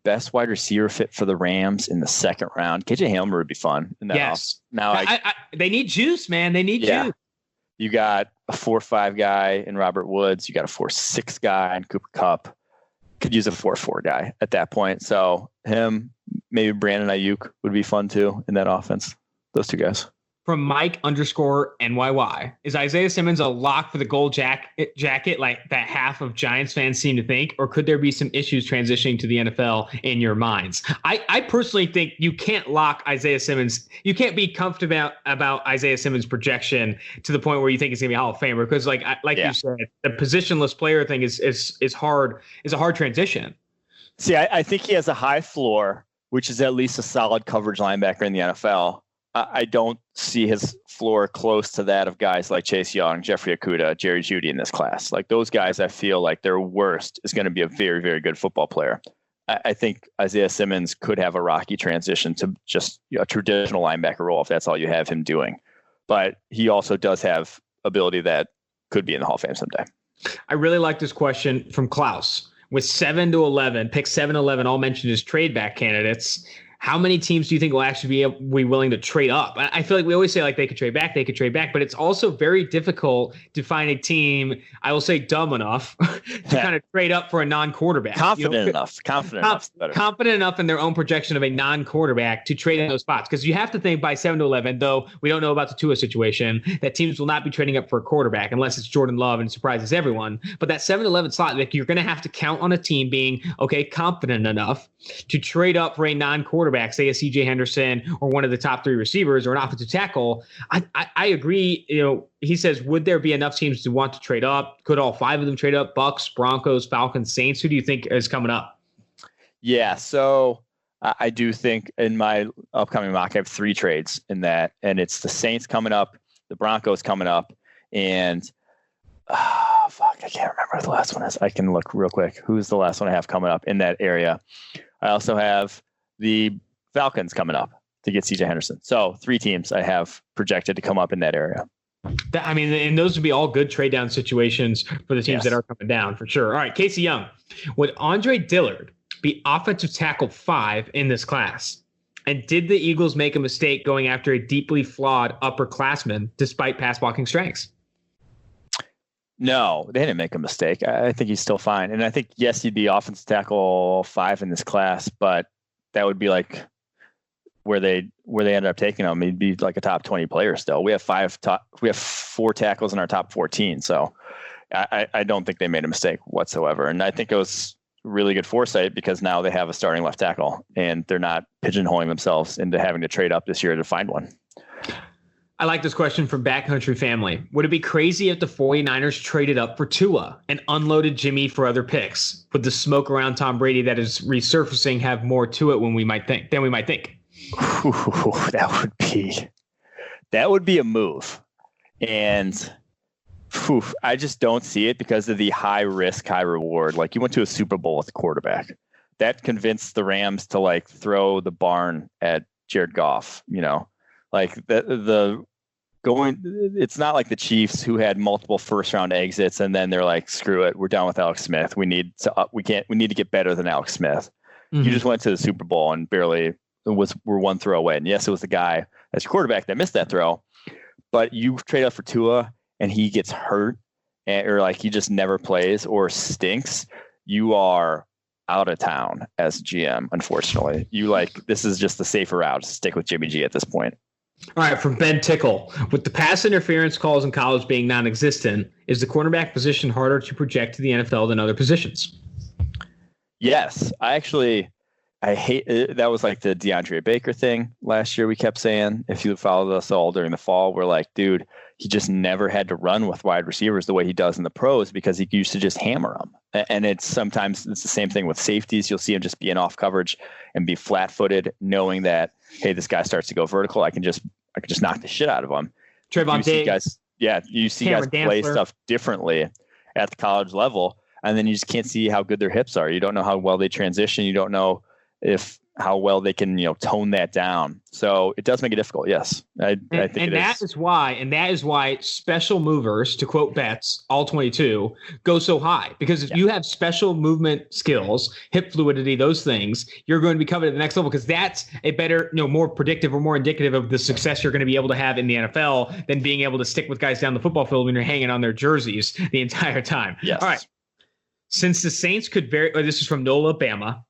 Best wide receiver fit for the Rams in the second round. KJ Hamler would be fun. Yes. Now they need juice, man. They need juice. You got a 4.5 guy in Robert Woods. You got a 4.6 guy in Cooper Kupp. Could use a 4.4 guy at that point. So him, maybe Brandon Ayuk would be fun too in that offense. Those two guys. From Mike_NYY, is Isaiah Simmons a lock for the gold jacket like that half of Giants fans seem to think, or could there be some issues transitioning to the NFL in your minds? I personally think you can't lock Isaiah Simmons. You can't be comfortable about Isaiah Simmons' projection to the point where you think he's going to be a Hall of Famer because, you said, the positionless player thing is hard. Is a hard transition. See, I think he has a high floor, which is at least a solid coverage linebacker in the NFL. I don't see his floor close to that of guys like Chase Young, Jeffrey Okudah, Jerry Jeudy in this class. Like those guys, I feel like their worst is going to be a very, very good football player. I think Isaiah Simmons could have a rocky transition to just a traditional linebacker role if that's all you have him doing. But he also does have ability that could be in the Hall of Fame someday. I really like this question from Klaus. With 7 to 11, pick 7 to 11, all mentioned as trade back candidates. how many teams do you think will actually be willing to trade up? I feel like we always say like they could trade back, but it's also very difficult to find a team, I will say dumb enough to kind of trade up for a non-quarterback. Confident enough in their own projection of a non-quarterback to trade in those spots. Because you have to think by 7 to 11, though we don't know about the Tua situation, that teams will not be trading up for a quarterback unless it's Jordan Love and it surprises everyone. But that 7 to 11 slot, like you're going to have to count on a team being, okay, confident enough to trade up for a non-quarterback, say a CJ Henderson or one of the top 3 receivers or an offensive tackle. I agree. He says, would there be enough teams to want to trade up? Could all 5 of them trade up? Bucks, Broncos, Falcons, Saints. Who do you think is coming up? Yeah, so I do think in my upcoming mock, I have 3 trades in that, and it's the Saints coming up, the Broncos coming up, and I can't remember what the last one is. I can look real quick. Who's the last one I have coming up in that area? I also have the Falcons coming up to get CJ Henderson. So 3 teams I have projected to come up in that area. And those would be all good trade down situations for the teams that are coming down for sure. All right, Casey Young. Would Andre Dillard be offensive tackle 5 in this class? And did the Eagles make a mistake going after a deeply flawed upperclassman despite pass blocking strengths? No, they didn't make a mistake. I think he's still fine. And I think, yes, he'd be offensive tackle 5 in this class, but that would be like where they ended up taking him. He'd be like a top 20 player still. We have 4 tackles in our top 14. So I don't think they made a mistake whatsoever. And I think it was really good foresight because now they have a starting left tackle and they're not pigeonholing themselves into having to trade up this year to find one. I like this question from Backcountry Family. Would it be crazy if the 49ers traded up for Tua and unloaded Jimmy for other picks? Would the smoke around Tom Brady that is resurfacing have more to it than we might think? Ooh, that would be a move. And I just don't see it because of the high risk, high reward. Like you went to a Super Bowl with a quarterback. That convinced the Rams to like throw the barn at Jared Goff, like it's not like the Chiefs who had multiple first round exits and then they're like, screw it, we're done with Alex Smith. We need to get better than Alex Smith. Mm-hmm. You just went to the Super Bowl and barely were one throw away. And yes, it was the guy as your quarterback that missed that throw, but you trade up for Tua and he gets hurt or like he just never plays or stinks. You are out of town as GM. Unfortunately, this is just the safer route to stick with Jimmy G at this point. All right, from Ben Tickle. With the pass interference calls in college being non-existent, is the cornerback position harder to project to the NFL than other positions? Yes. I hate it. That was like the DeAndre Baker thing last year we kept saying. If you followed us all during the fall, we're like, dude, he just never had to run with wide receivers the way he does in the pros because he used to just hammer them. And sometimes it's the same thing with safeties. You'll see him just be in off coverage and be flat-footed, knowing that, hey, this guy starts to go vertical. I can just knock the shit out of him. Trayvon Diggs. You see guys play stuff differently at the college level, and then you just can't see how good their hips are. You don't know how well they transition. You don't know how well they can, tone that down. So it does make it difficult. Yes. I think it is. That is why special movers, to quote Betts, all 22, go so high. Because if you have special movement skills, hip fluidity, those things, you're going to be covered at the next level because that's a better, more predictive or more indicative of the success you're going to be able to have in the NFL than being able to stick with guys down the football field when you're hanging on their jerseys the entire time. Yes. All right. Since the Saints could this is from Nola Bama.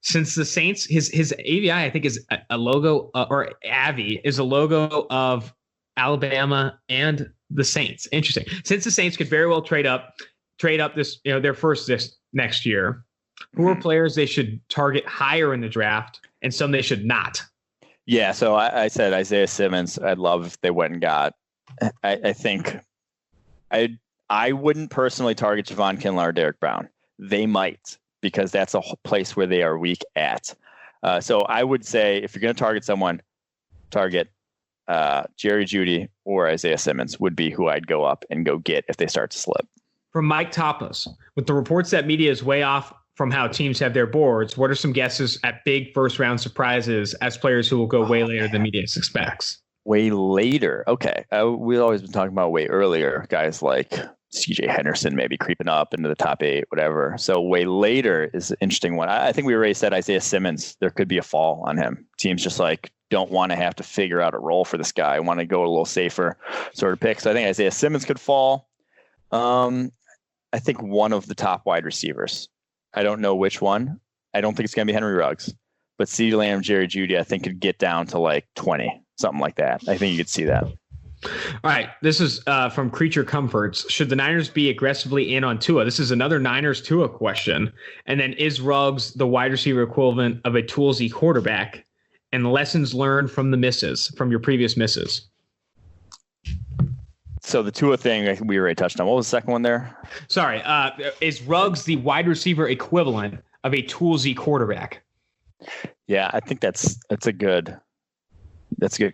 Since the Saints, his AVI, I think, is a logo, or AVI is a logo of Alabama and the Saints. Interesting. Since the Saints could very well trade up this, their first this next year, who are players they should target higher in the draft and some they should not? Yeah. So I said Isaiah Simmons. I'd love if they went and got. I think I wouldn't personally target Javon Kinlaw or Derek Brown. They might, because that's a place where they are weak at. So I would say if you're going to target someone, target Jerry Jeudy or Isaiah Simmons would be who I'd go up and go get if they start to slip. From Mike Tapas, with the reports that media is way off from how teams have their boards, what are some guesses at big first-round surprises as players who will go way later than media expects? way later. Okay. We've always been talking about way earlier. Guys like CJ Henderson maybe creeping up into the top 8, whatever. So way later is an interesting one. I think we already said Isaiah Simmons. There could be a fall on him. Teams just like don't want to have to figure out a role for this guy. Want to go a little safer sort of pick. So I think Isaiah Simmons could fall. I think one of the top wide receivers. I don't know which one. I don't think it's going to be Henry Ruggs, but CeeDee Lamb, Jerry Jeudy, I think could get down to like 20, something like that. I think you could see that. All right. This is from Creature Comforts. Should the Niners be aggressively in on Tua? This is another Niners Tua question. And then is Ruggs the wide receiver equivalent of a toolsy quarterback? And lessons learned from your previous misses. So the Tua thing, I think we already touched on. What was the second one there? Sorry. Is Ruggs the wide receiver equivalent of a toolsy quarterback? Yeah, I think that's a good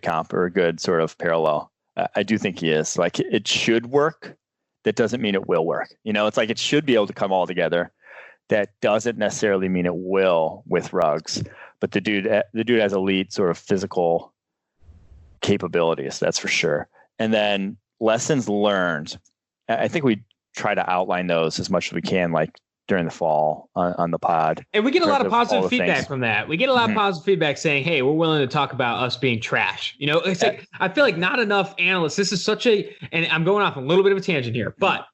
comp or a good sort of parallel. I do think he is. Like, it should work. That doesn't mean it will work. It's like it should be able to come all together. That doesn't necessarily mean it will with Ruggs. But the dude has elite sort of physical capabilities, that's for sure. And then lessons learned. I think we try to outline those as much as we can, like during the fall on the pod. And we get a lot of positive feedback from that. We get a lot of positive feedback saying, hey, we're willing to talk about us being trash. It's like, I feel like not enough analysts. This is and I'm going off a little bit of a tangent here, but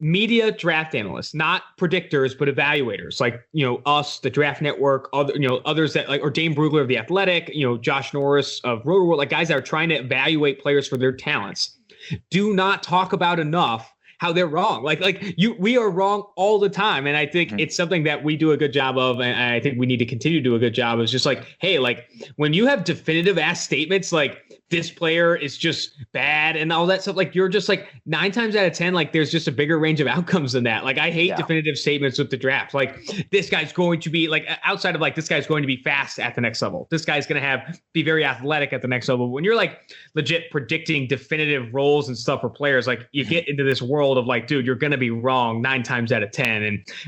media draft analysts, not predictors, but evaluators like, us, the Draft Network, others that or Dane Brugler of The Athletic, Josh Norris of Roto-World, like guys that are trying to evaluate players for their talents, do not talk about enough how they're wrong. We are wrong all the time. And I think it's something that we do a good job of. And I think we need to continue to do a good job. It's just like, hey, like when you have definitive ass statements, like this player is just bad and all that stuff, like you're just like 9 times out of 10, like there's just a bigger range of outcomes than that. Like I hate definitive statements with the draft. Like this guy's going to be like outside of like, this guy's going to be fast at the next level. This guy's going to be very athletic at the next level. When you're like legit predicting definitive roles and stuff for players, like you get into this world of like, dude, you're going to be wrong 9 times out of 10.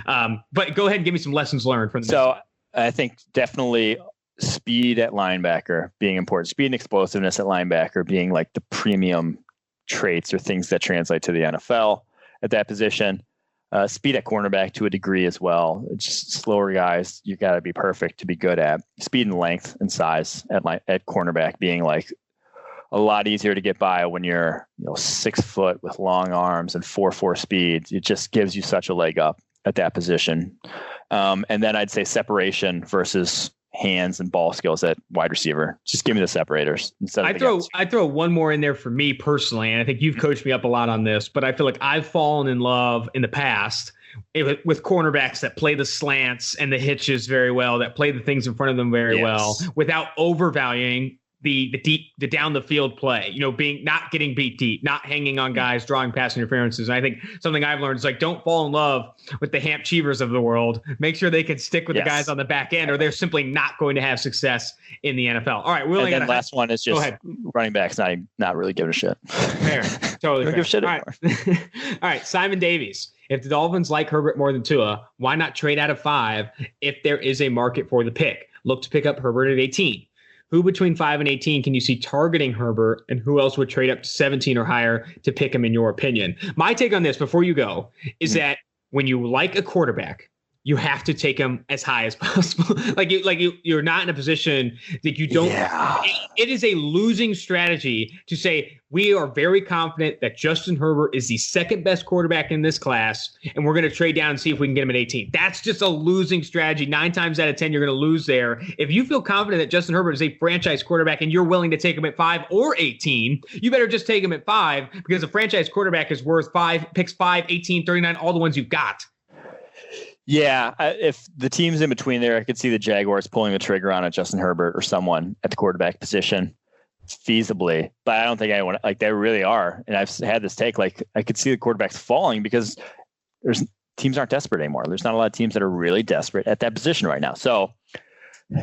And, but go ahead and give me some lessons learned from this. So I think definitely speed at linebacker being important. Speed and explosiveness at linebacker being like the premium traits or things that translate to the NFL at that position. Speed at cornerback to a degree as well. It's just slower guys, you got to be perfect to be good at. Speed and length and size at cornerback being like a lot easier to get by when you're 6 foot with long arms and 4.4 speed. It just gives you such a leg up at that position. And then I'd say separation versus hands and ball skills at wide receiver. Just give me the separators instead of I throw one more in there for me personally, and I think you've coached me up a lot on this, but I feel like I've fallen in love in the past with cornerbacks that play the slants and the hitches very well, that play the things in front of them very well, without overvaluing the down the field play, being not getting beat deep, not hanging on guys, drawing pass interferences. And I think something I've learned is like, don't fall in love with the Hamp Cheevers of the world. Make sure they can stick with the guys on the back end, or they're simply not going to have success in the NFL. All right. And then last one is just running backs not really giving a shit. Fair. Totally fair. Give a shit anymore. All right. Simon Davies. If the Dolphins like Herbert more than Tua, why not trade out of 5 if there is a market for the pick? Look to pick up Herbert at 18. Who between 5 and 18 can you see targeting Herbert, and who else would trade up to 17 or higher to pick him in your opinion? My take on this before you go is that when you like a quarterback, you have to take him as high as possible. You're not in a position that you don't. Yeah. It is a losing strategy to say we are very confident that Justin Herbert is the second best quarterback in this class, and we're going to trade down and see if we can get him at 18. That's just a losing strategy. 9 times out of 10, you're going to lose there. If you feel confident that Justin Herbert is a franchise quarterback and you're willing to take him at 5 or 18, you better just take him at 5, because a franchise quarterback is worth 5 picks, 5, 18, 39, all the ones you've got. Yeah, if the team's in between there, I could see the Jaguars pulling the trigger on a Justin Herbert or someone at the quarterback position feasibly, but I don't think anyone like they really are. And I've had this take, like I could see the quarterbacks falling because teams aren't desperate anymore. There's not a lot of teams that are really desperate at that position right now. So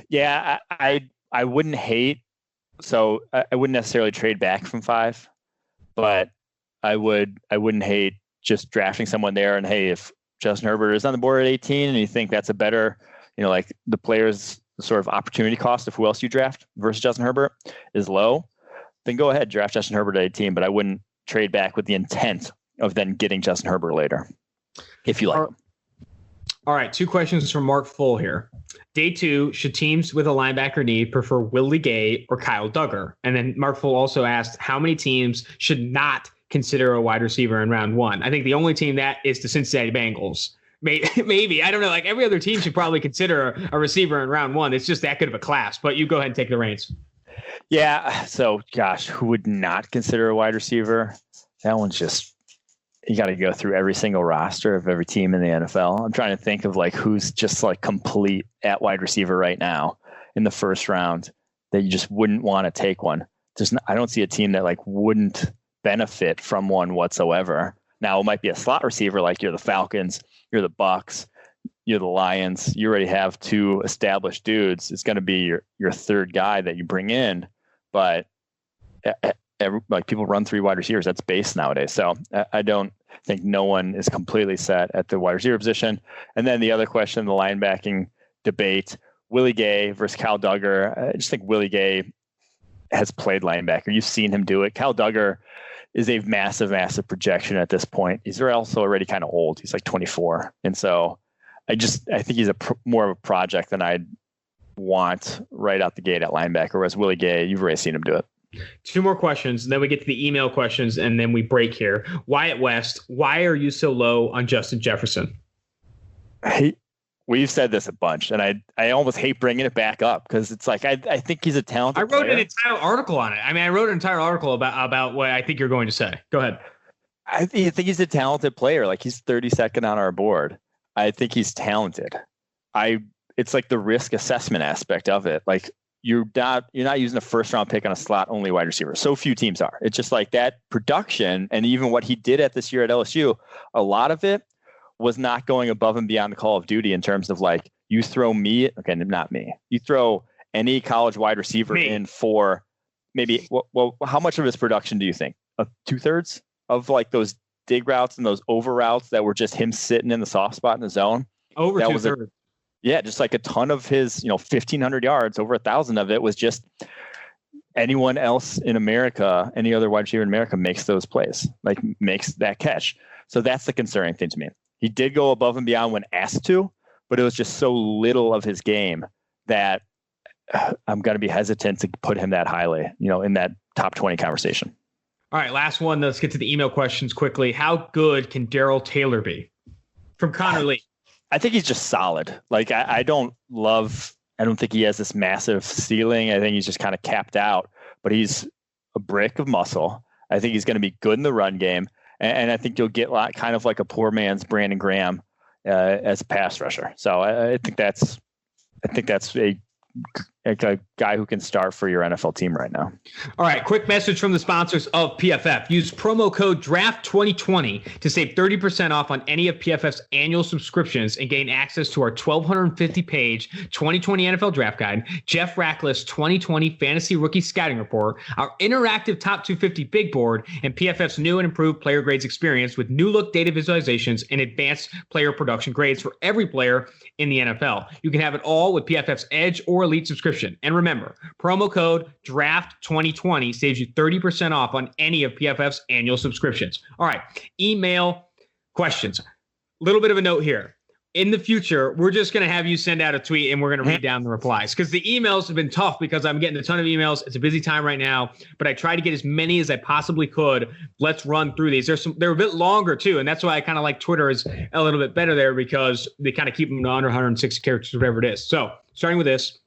yeah, I wouldn't hate. So I wouldn't necessarily trade back from 5, but I wouldn't hate just drafting someone there. And hey, if Justin Herbert is on the board at 18 and you think that's a better, like the player's sort of opportunity cost of who else you draft versus Justin Herbert is low, then go ahead, draft Justin Herbert at 18, but I wouldn't trade back with the intent of then getting Justin Herbert later, if you like. All right, 2 questions from Mark Full here. Day 2, should teams with a linebacker need prefer Willie Gay or Kyle Duggar? And then Mark Full also asked, how many teams should not consider a wide receiver in round 1? I think the only team that is the Cincinnati Bengals. Maybe. I don't know. Like every other team should probably consider a receiver in round 1. It's just that good of a class. But you go ahead and take the reins. Yeah. So, gosh, who would not consider a wide receiver? That one's just, you got to go through every single roster of every team in the NFL. I'm trying to think of like who's just like complete at wide receiver right now in the first round that you just wouldn't want to take one. I don't see a team that like wouldn't benefit from one whatsoever. Now it might be a slot receiver, like you're the Falcons, you're the Bucks, you're the Lions. You already have 2 established dudes. It's going to be your third guy that you bring in, but like people run 3 wide receivers. That's base nowadays. So I don't think no one is completely set at the wide receiver position. And then the other question, the linebacking debate, Willie Gay versus Kyle Duggar. I just think Willie Gay has played linebacker. You've seen him do it. Kyle Duggar is a massive, massive projection at this point. He's also already kind of old. He's like 24. And so I think he's more of a project than I'd want right out the gate at linebacker. Whereas Willie Gay, you've already seen him do it. 2 more questions, and then we get to the email questions, and then we break here. Wyatt West, why are you so low on Justin Jefferson? We've said this a bunch, and I almost hate bringing it back up because it's like I think he's a talented player. An entire article on it. I wrote an entire article about what I think you're going to say. Go ahead. I think he's a talented player. Like he's 32nd on our board. I think he's talented. It's like the risk assessment aspect of it. Like you're not using a first round pick on a slot only wide receiver. So few teams are. It's just like that production, and even what he did at this year at LSU, a lot of it was not going above and beyond the call of duty in terms of like you throw me, okay, not me. You throw any college wide receiver in for maybe well, how much of his production do you think? 2/3 of like those dig routes and those over routes that were just him sitting in the soft spot in the zone? Over 2/3. Yeah, just like a ton of his, 1,500 yards, over 1,000 of it was just anyone else in America, any other wide receiver in America makes those plays, like makes that catch. So that's the concerning thing to me. He did go above and beyond when asked to, but it was just so little of his game that I'm going to be hesitant to put him that highly, in that top 20 conversation. All right, last one. Let's get to the email questions quickly. How good can Darrell Taylor be? From Connor Lee. I think he's just solid. Like I don't think he has this massive ceiling. I think he's just kind of capped out, but he's a brick of muscle. I think he's going to be good in the run game. And I think you'll get kind of like a poor man's Brandon Graham as a pass rusher. So I think that's a guy who can start for your NFL team right now. All right, quick message from the sponsors of PFF. Use promo code DRAFT2020 to save 30% off on any of PFF's annual subscriptions and gain access to our 1,250-page 2020 NFL Draft Guide, Jeff Ratcliffe's 2020 Fantasy Rookie Scouting Report, our interactive Top 250 Big Board, and PFF's new and improved player grades experience with new look data visualizations and advanced player production grades for every player in the NFL. You can have it all with PFF's Edge or Elite subscription. And remember, promo code DRAFT2020 saves you 30% off on any of PFF's annual subscriptions. All right, email questions. A little bit of a note here. In the future, we're just going to have you send out a tweet and we're going to read down the replies because the emails have been tough because I'm getting a ton of emails. It's a busy time right now, but I tried to get as many as I possibly could. Let's run through these. They're a bit longer too, and that's why I kind of like Twitter is a little bit better there because they kind of keep them under 160 characters, whatever it is. So starting with this.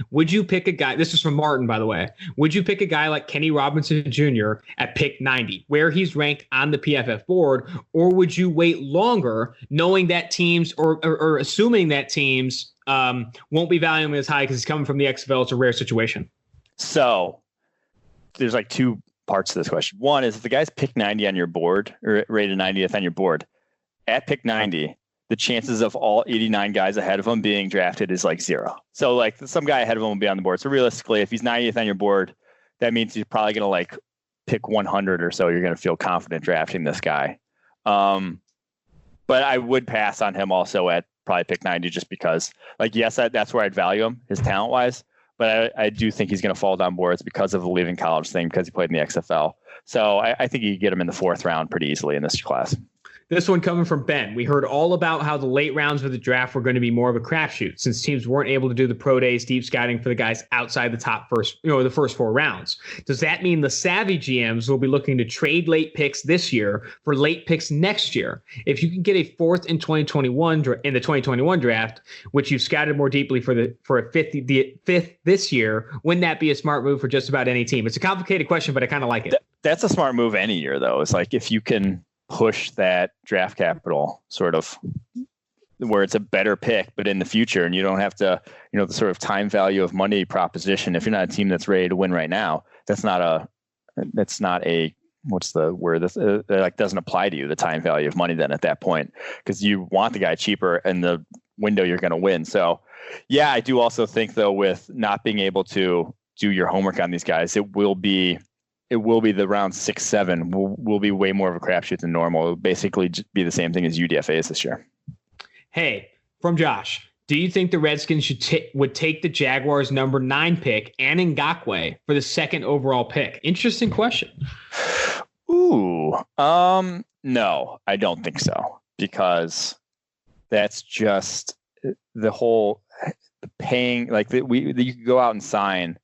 Would you pick a guy? This is from Martin, by the way. Would you pick a guy like Kenny Robinson Jr. at pick 90, where he's ranked on the PFF board, or would you wait longer, knowing that teams or assuming that teams won't be valuing him as high because he's coming from the XFL? It's a rare situation. So there's like 2 parts to this question. One is if the guy's pick 90 on your board or rated 90th on your board, at pick 90. The chances of all 89 guys ahead of him being drafted is like 0. So like some guy ahead of him will be on the board. So realistically, if he's 90th on your board, that means you're probably going to like pick 100 or so. You're going to feel confident drafting this guy. But I would pass on him also at probably pick 90 just because like, yes, that's where I'd value him, his talent wise, but I do think he's going to fall down boards because of the leaving college thing, because he played in the XFL. So I think you get him in the 4th round pretty easily in this class. This one coming from Ben. We heard all about how the late rounds of the draft were going to be more of a crapshoot since teams weren't able to do the pro days, deep scouting for the guys outside the the first 4 rounds. Does that mean the savvy GMs will be looking to trade late picks this year for late picks next year? If you can get a 4th in 2021 in the 2021 draft, which you've scouted more deeply for a 5th this year, wouldn't that be a smart move for just about any team? It's a complicated question, but I kind of like it. That's a smart move any year, though. It's like if you can push that draft capital sort of where it's a better pick, but in the future, and you don't have to, the sort of time value of money proposition. If you're not a team that's ready to win right now, that's not a, what's the word? That like doesn't apply to you, the time value of money then at that point, because you want the guy cheaper and the window you're going to win. So yeah, I do also think though, with not being able to do your homework on these guys, it will be the round 6, 7 will be way more of a crapshoot than normal. It'll basically be the same thing as UDFA is this year. Hey, from Josh, do you think the Redskins would take the Jaguars' number 9 pick and Ngakoue for the 2nd overall pick? Interesting question. Ooh, no, I don't think so, because that's just the paying. Like you could go out and sign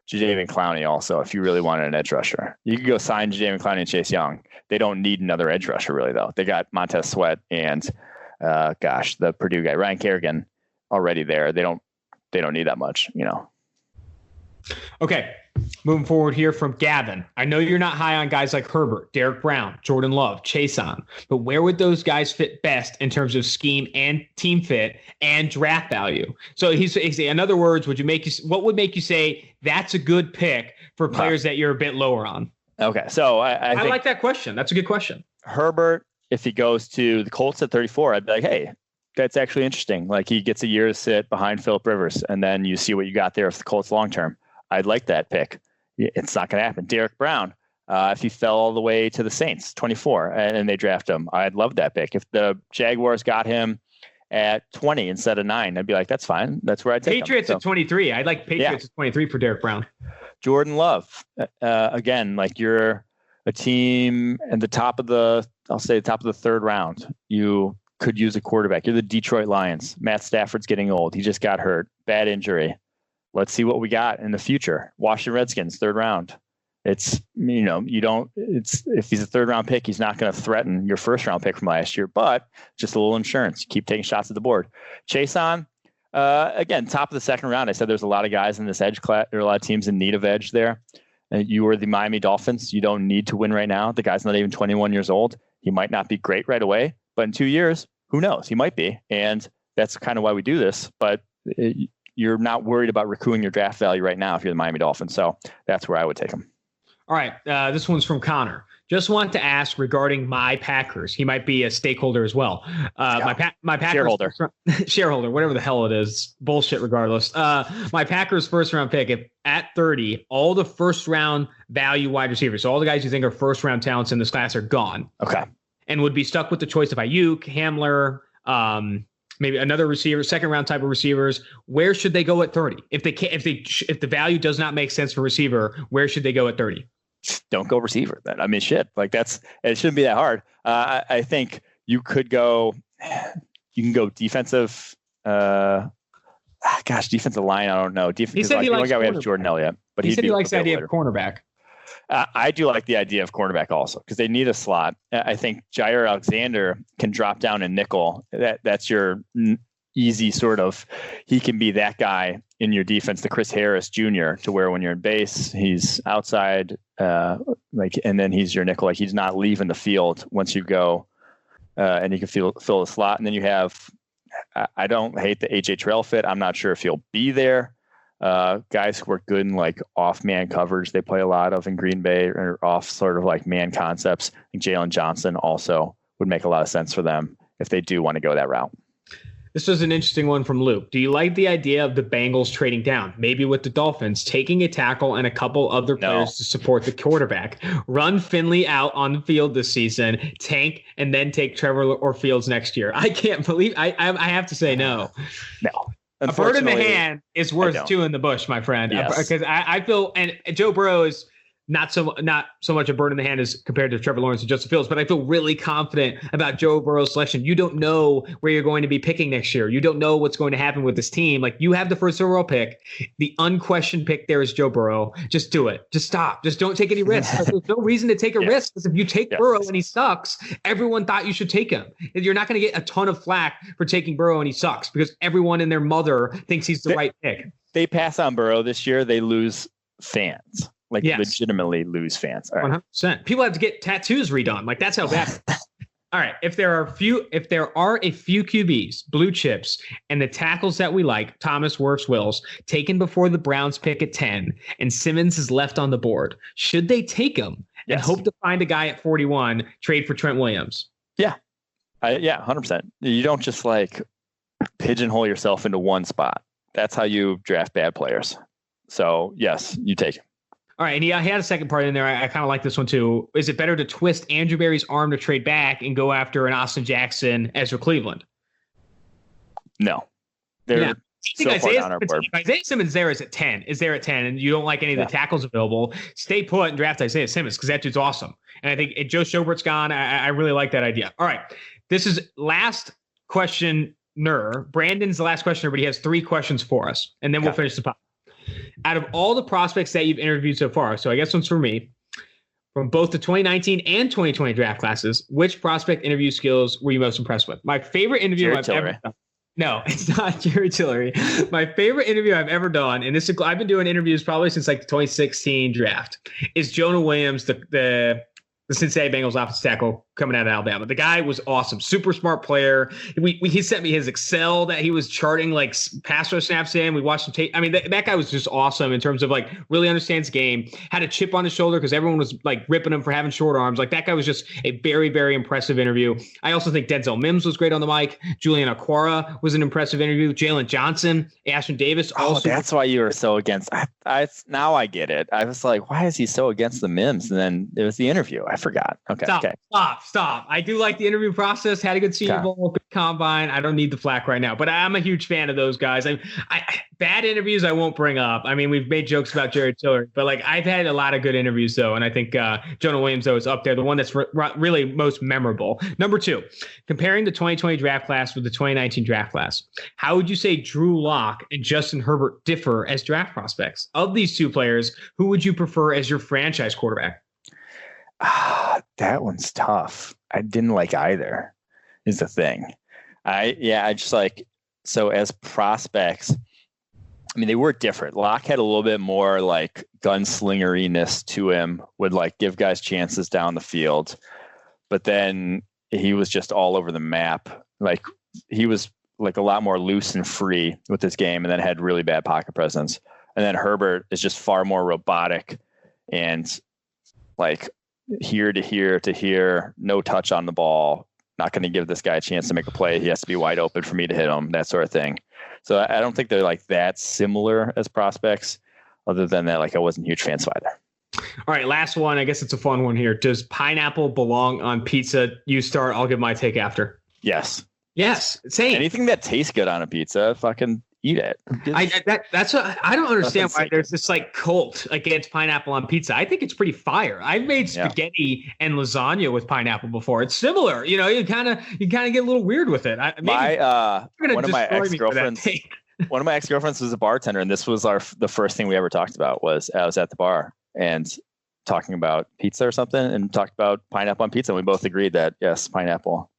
Jadeveon Clowney also, if you really wanted an edge rusher. You could go sign Jadeveon Clowney and Chase Young. They don't need another edge rusher really, though. They got Montez Sweat and the Purdue guy, Ryan Kerrigan, already there. They don't need that much, Okay, moving forward here from Gavin. I know you're not high on guys like Herbert, Derek Brown, Jordan Love, Chason, but where would those guys fit best in terms of scheme and team fit and draft value? So he's in other words, what would make you say that's a good pick for players that you're a bit lower on? Okay, so I like that question. That's a good question. Herbert, if he goes to the Colts at 34, I'd be like, hey, that's actually interesting. Like he gets a year to sit behind Phillip Rivers, and then you see what you got there with the Colts long term. I'd like that pick. It's not going to happen. Derek Brown, if he fell all the way to the Saints, 24, and they draft him, I'd love that pick. If the Jaguars got him at 20 instead of 9, I'd be like, that's fine. That's where I'd take Patriots him. At 23. I'd like Patriots at 23 for Derek Brown. Jordan Love, again, like you're a team at the top of the 3rd round. You could use a quarterback. You're the Detroit Lions. Matt Stafford's getting old. He just got hurt. Bad injury. Let's see what we got in the future. Washington Redskins, 3rd round. It's, if he's a 3rd round pick, he's not going to threaten your 1st round pick from last year, but just a little insurance. Keep taking shots at the board. Chason, again, top of the 2nd round. I said there's a lot of guys in this edge class. There are a lot of teams in need of edge there. You are the Miami Dolphins. You don't need to win right now. The guy's not even 21 years old. He might not be great right away, but in 2 years, who knows? He might be. And that's kind of why we do this. But you're not worried about recruiting your draft value right now if you're the Miami Dolphins. So that's where I would take him. All right. This one's from Connor. Just want to ask regarding my Packers. He might be a stakeholder as well. My Packers shareholder, whatever the hell it is. Bullshit regardless. My Packers 1st round pick, if at 30, all the 1st round value wide receivers, so all the guys you think are 1st round talents in this class are gone. Okay. And would be stuck with the choice of Ayuk, Hamler, maybe another receiver, 2nd round type of receivers. Where should they go at 30? If the value does not make sense for receiver, where should they go at 30? Don't go receiver then. I mean, shit, like it shouldn't be that hard. I think you can go defensive, defensive line. I don't know. Defense, he said he likes we have Jordan Elliott, but he said he likes the idea of cornerback. I do like the idea of cornerback also because they need a slot. I think Jair Alexander can drop down a nickel. That's your easy sort of, he can be that guy in your defense, the Chris Harris Jr., to where when you're in base, he's outside, and then he's your nickel. Like he's not leaving the field once you go, and you can fill the slot. And then you have, I don't hate the H.A. Trail fit. I'm not sure if he'll be there. Guys who are good in like off man coverage, they play a lot of in Green Bay, or off sort of like man concepts. I think Jalen Johnson also would make a lot of sense for them if they do want to go that route. This was an interesting one from Luke. Do you like the idea of the Bengals trading down, maybe with the Dolphins, taking a tackle and a couple other players to support the quarterback? Run Finley out on the field this season, tank, and then take Trevor or Fields next year. I can't believe I have to say no. No. A bird in the hand is worth two in the bush, my friend. Yes. Because I feel, and Joe Burrow is not so much a bird in the hand as compared to Trevor Lawrence and Justin Fields, but I feel really confident about Joe Burrow's selection. You don't know where you're going to be picking next year. You don't know what's going to happen with this team. Like, you have the first overall pick. The unquestioned pick there is Joe Burrow. Just do it. Just stop. Just don't take any risks. There's no reason to take a risk, because if you take Burrow and he sucks, everyone thought you should take him. You're not going to get a ton of flack for taking Burrow and he sucks, because everyone and their mother thinks he's the right pick. They pass on Burrow this year. They lose fans. Legitimately lose fans. All right. 100%. People have to get tattoos redone. Like, that's how bad. All right. If there are a few QBs, blue chips, and the tackles that we like, Thomas, Wirfs, Wills, taken before the Browns pick at 10, and Simmons is left on the board, should they take him and hope to find a guy at 41, trade for Trent Williams? Yeah. 100%. You don't just pigeonhole yourself into one spot. That's how you draft bad players. So yes, you take him. All right, and he had a second part in there. I kind of like this one too. Is it better to twist Andrew Berry's arm to trade back and go after an Austin Jackson, Ezra Cleveland? No. They're so far down our board. Isaiah Simmons is at 10, and you don't like any of the tackles available, stay put and draft Isaiah Simmons, because that dude's awesome. And I think Joe Schobert's gone. I really like that idea. All right, this is last question. Brandon's the last questioner, but he has 3 questions for us, and then we'll finish the pod. Out of all the prospects that you've interviewed so far, so I guess one's for me, from both the 2019 and 2020 draft classes, which prospect interview skills were you most impressed with? My favorite interview I've ever done. No, it's not Jerry Tillery. My favorite interview I've ever done, and I've been doing interviews probably since the 2016 draft, is Jonah Williams, the Cincinnati Bengals offensive tackle coming out of Alabama. The guy was awesome. Super smart player. He sent me his Excel that he was charting pass rush snaps in. We watched him tape. I mean, that guy was just awesome in terms of really understands game, had a chip on his shoulder because everyone was ripping him for having short arms. That guy was just a very, very impressive interview. I also think Denzel Mims was great on the mic. Julian Okwara was an impressive interview. Jalen Johnson, Ashton Davis. Also, that's why you were so against. Now I get it. I was like, why is he so against the Mims? And then it was the interview. I forgot. Okay. Stop. I do like the interview process. Had a good Senior Bowl, good combine. I don't need the flack right now, but I'm a huge fan of those guys. Bad interviews I won't bring up. I mean, we've made jokes about Jerry Tillery, but I've had a lot of good interviews though, and I think Jonah Williams though is up there, the one that's really most memorable. Number 2, comparing the 2020 draft class with the 2019 draft class, how would you say Drew Lock and Justin Herbert differ as draft prospects? Of these two players, who would you prefer as your franchise quarterback? That one's tough. I didn't like either, is the thing. So as prospects, I mean, they were different. Locke had a little bit more gunslingeriness to him, would give guys chances down the field. But then he was just all over the map. He was a lot more loose and free with his game, and then had really bad pocket presence. And then Herbert is just far more robotic and here to here to here, no touch on the ball. Not going to give this guy a chance to make a play. He has to be wide open for me to hit him, that sort of thing. So I don't think they're that similar as prospects. Other than that, I wasn't huge fans of either. All right, last one. I guess it's a fun one here. Does pineapple belong on pizza? You start. I'll give my take after. Yes. Same. Anything that tastes good on a pizza, fucking eat it. That's what I don't understand why there's this cult against pineapple on pizza. I think it's pretty fire. I've made spaghetti and lasagna with pineapple before. It's similar. You kind of get a little weird with it. One of my ex-girlfriends was a bartender, and this was the first thing we ever talked about. Was I was at the bar and talking about pizza or something, and talked about pineapple on pizza. And we both agreed that yes, pineapple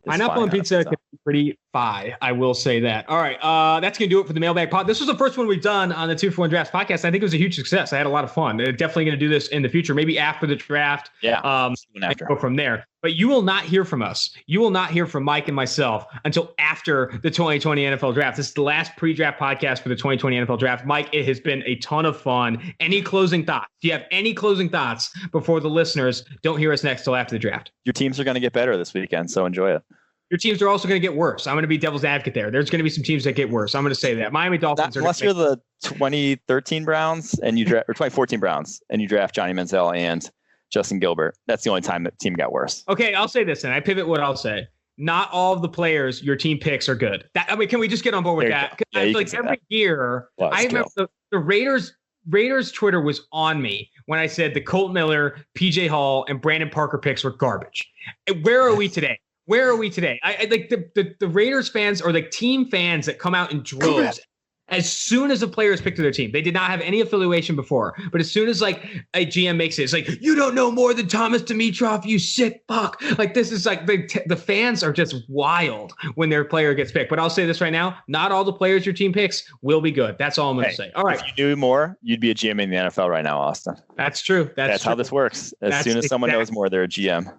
on pizza can be pretty fire. I will say that. All right. That's going to do it for the mailbag pod. This was the first one we've done on the 2-for-1 Drafts podcast. I think it was a huge success. I had a lot of fun. They're definitely going to do this in the future, maybe after the draft. Yeah. Go from there. But you will not hear from us. You will not hear from Mike and myself until after the 2020 NFL draft. This is the last pre-draft podcast for the 2020 NFL draft. Mike, it has been a ton of fun. Any closing thoughts? Do you have any closing thoughts before the listeners don't hear us next till after the draft? Your teams are going to get better this weekend, so enjoy it. Your teams are also going to get worse. I'm going to be devil's advocate there. There's going to be some teams that get worse. I'm going to say that. Miami Dolphins unless you're the 2013 Browns and you draft, or 2014 Browns and you draft Johnny Manziel and Justin Gilbert. That's the only time that team got worse. Okay, I'll say this, and I pivot what I'll say. not all of the players your team picks are good. Can we just get on board with that? Yeah, I feel like every year, I remember the Raiders Twitter was on me when I said the Colt Miller, PJ Hall, and Brandon Parker picks were garbage. Where are we today? Where are we today? I like the Raiders fans or the team fans that come out in droves. As soon as a player is picked to their team, they did not have any affiliation before. But as soon as like a GM makes it, it's like, you don't know more than Thomas Dimitroff, you sick fuck. Like this is like the fans are just wild when their player gets picked. But I'll say this right now, not all the players your team picks will be good. That's all I'm going to say. All right. If you knew more, you'd be a GM in the NFL right now, Austin. That's true. That's true. How this works. As soon as someone knows more, they're a GM.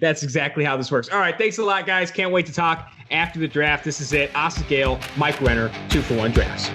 That's exactly how this works. All right. Thanks a lot, guys. Can't wait to talk after the draft. This is it. Gayle, Mike Renner, 2-for-1 Drafts.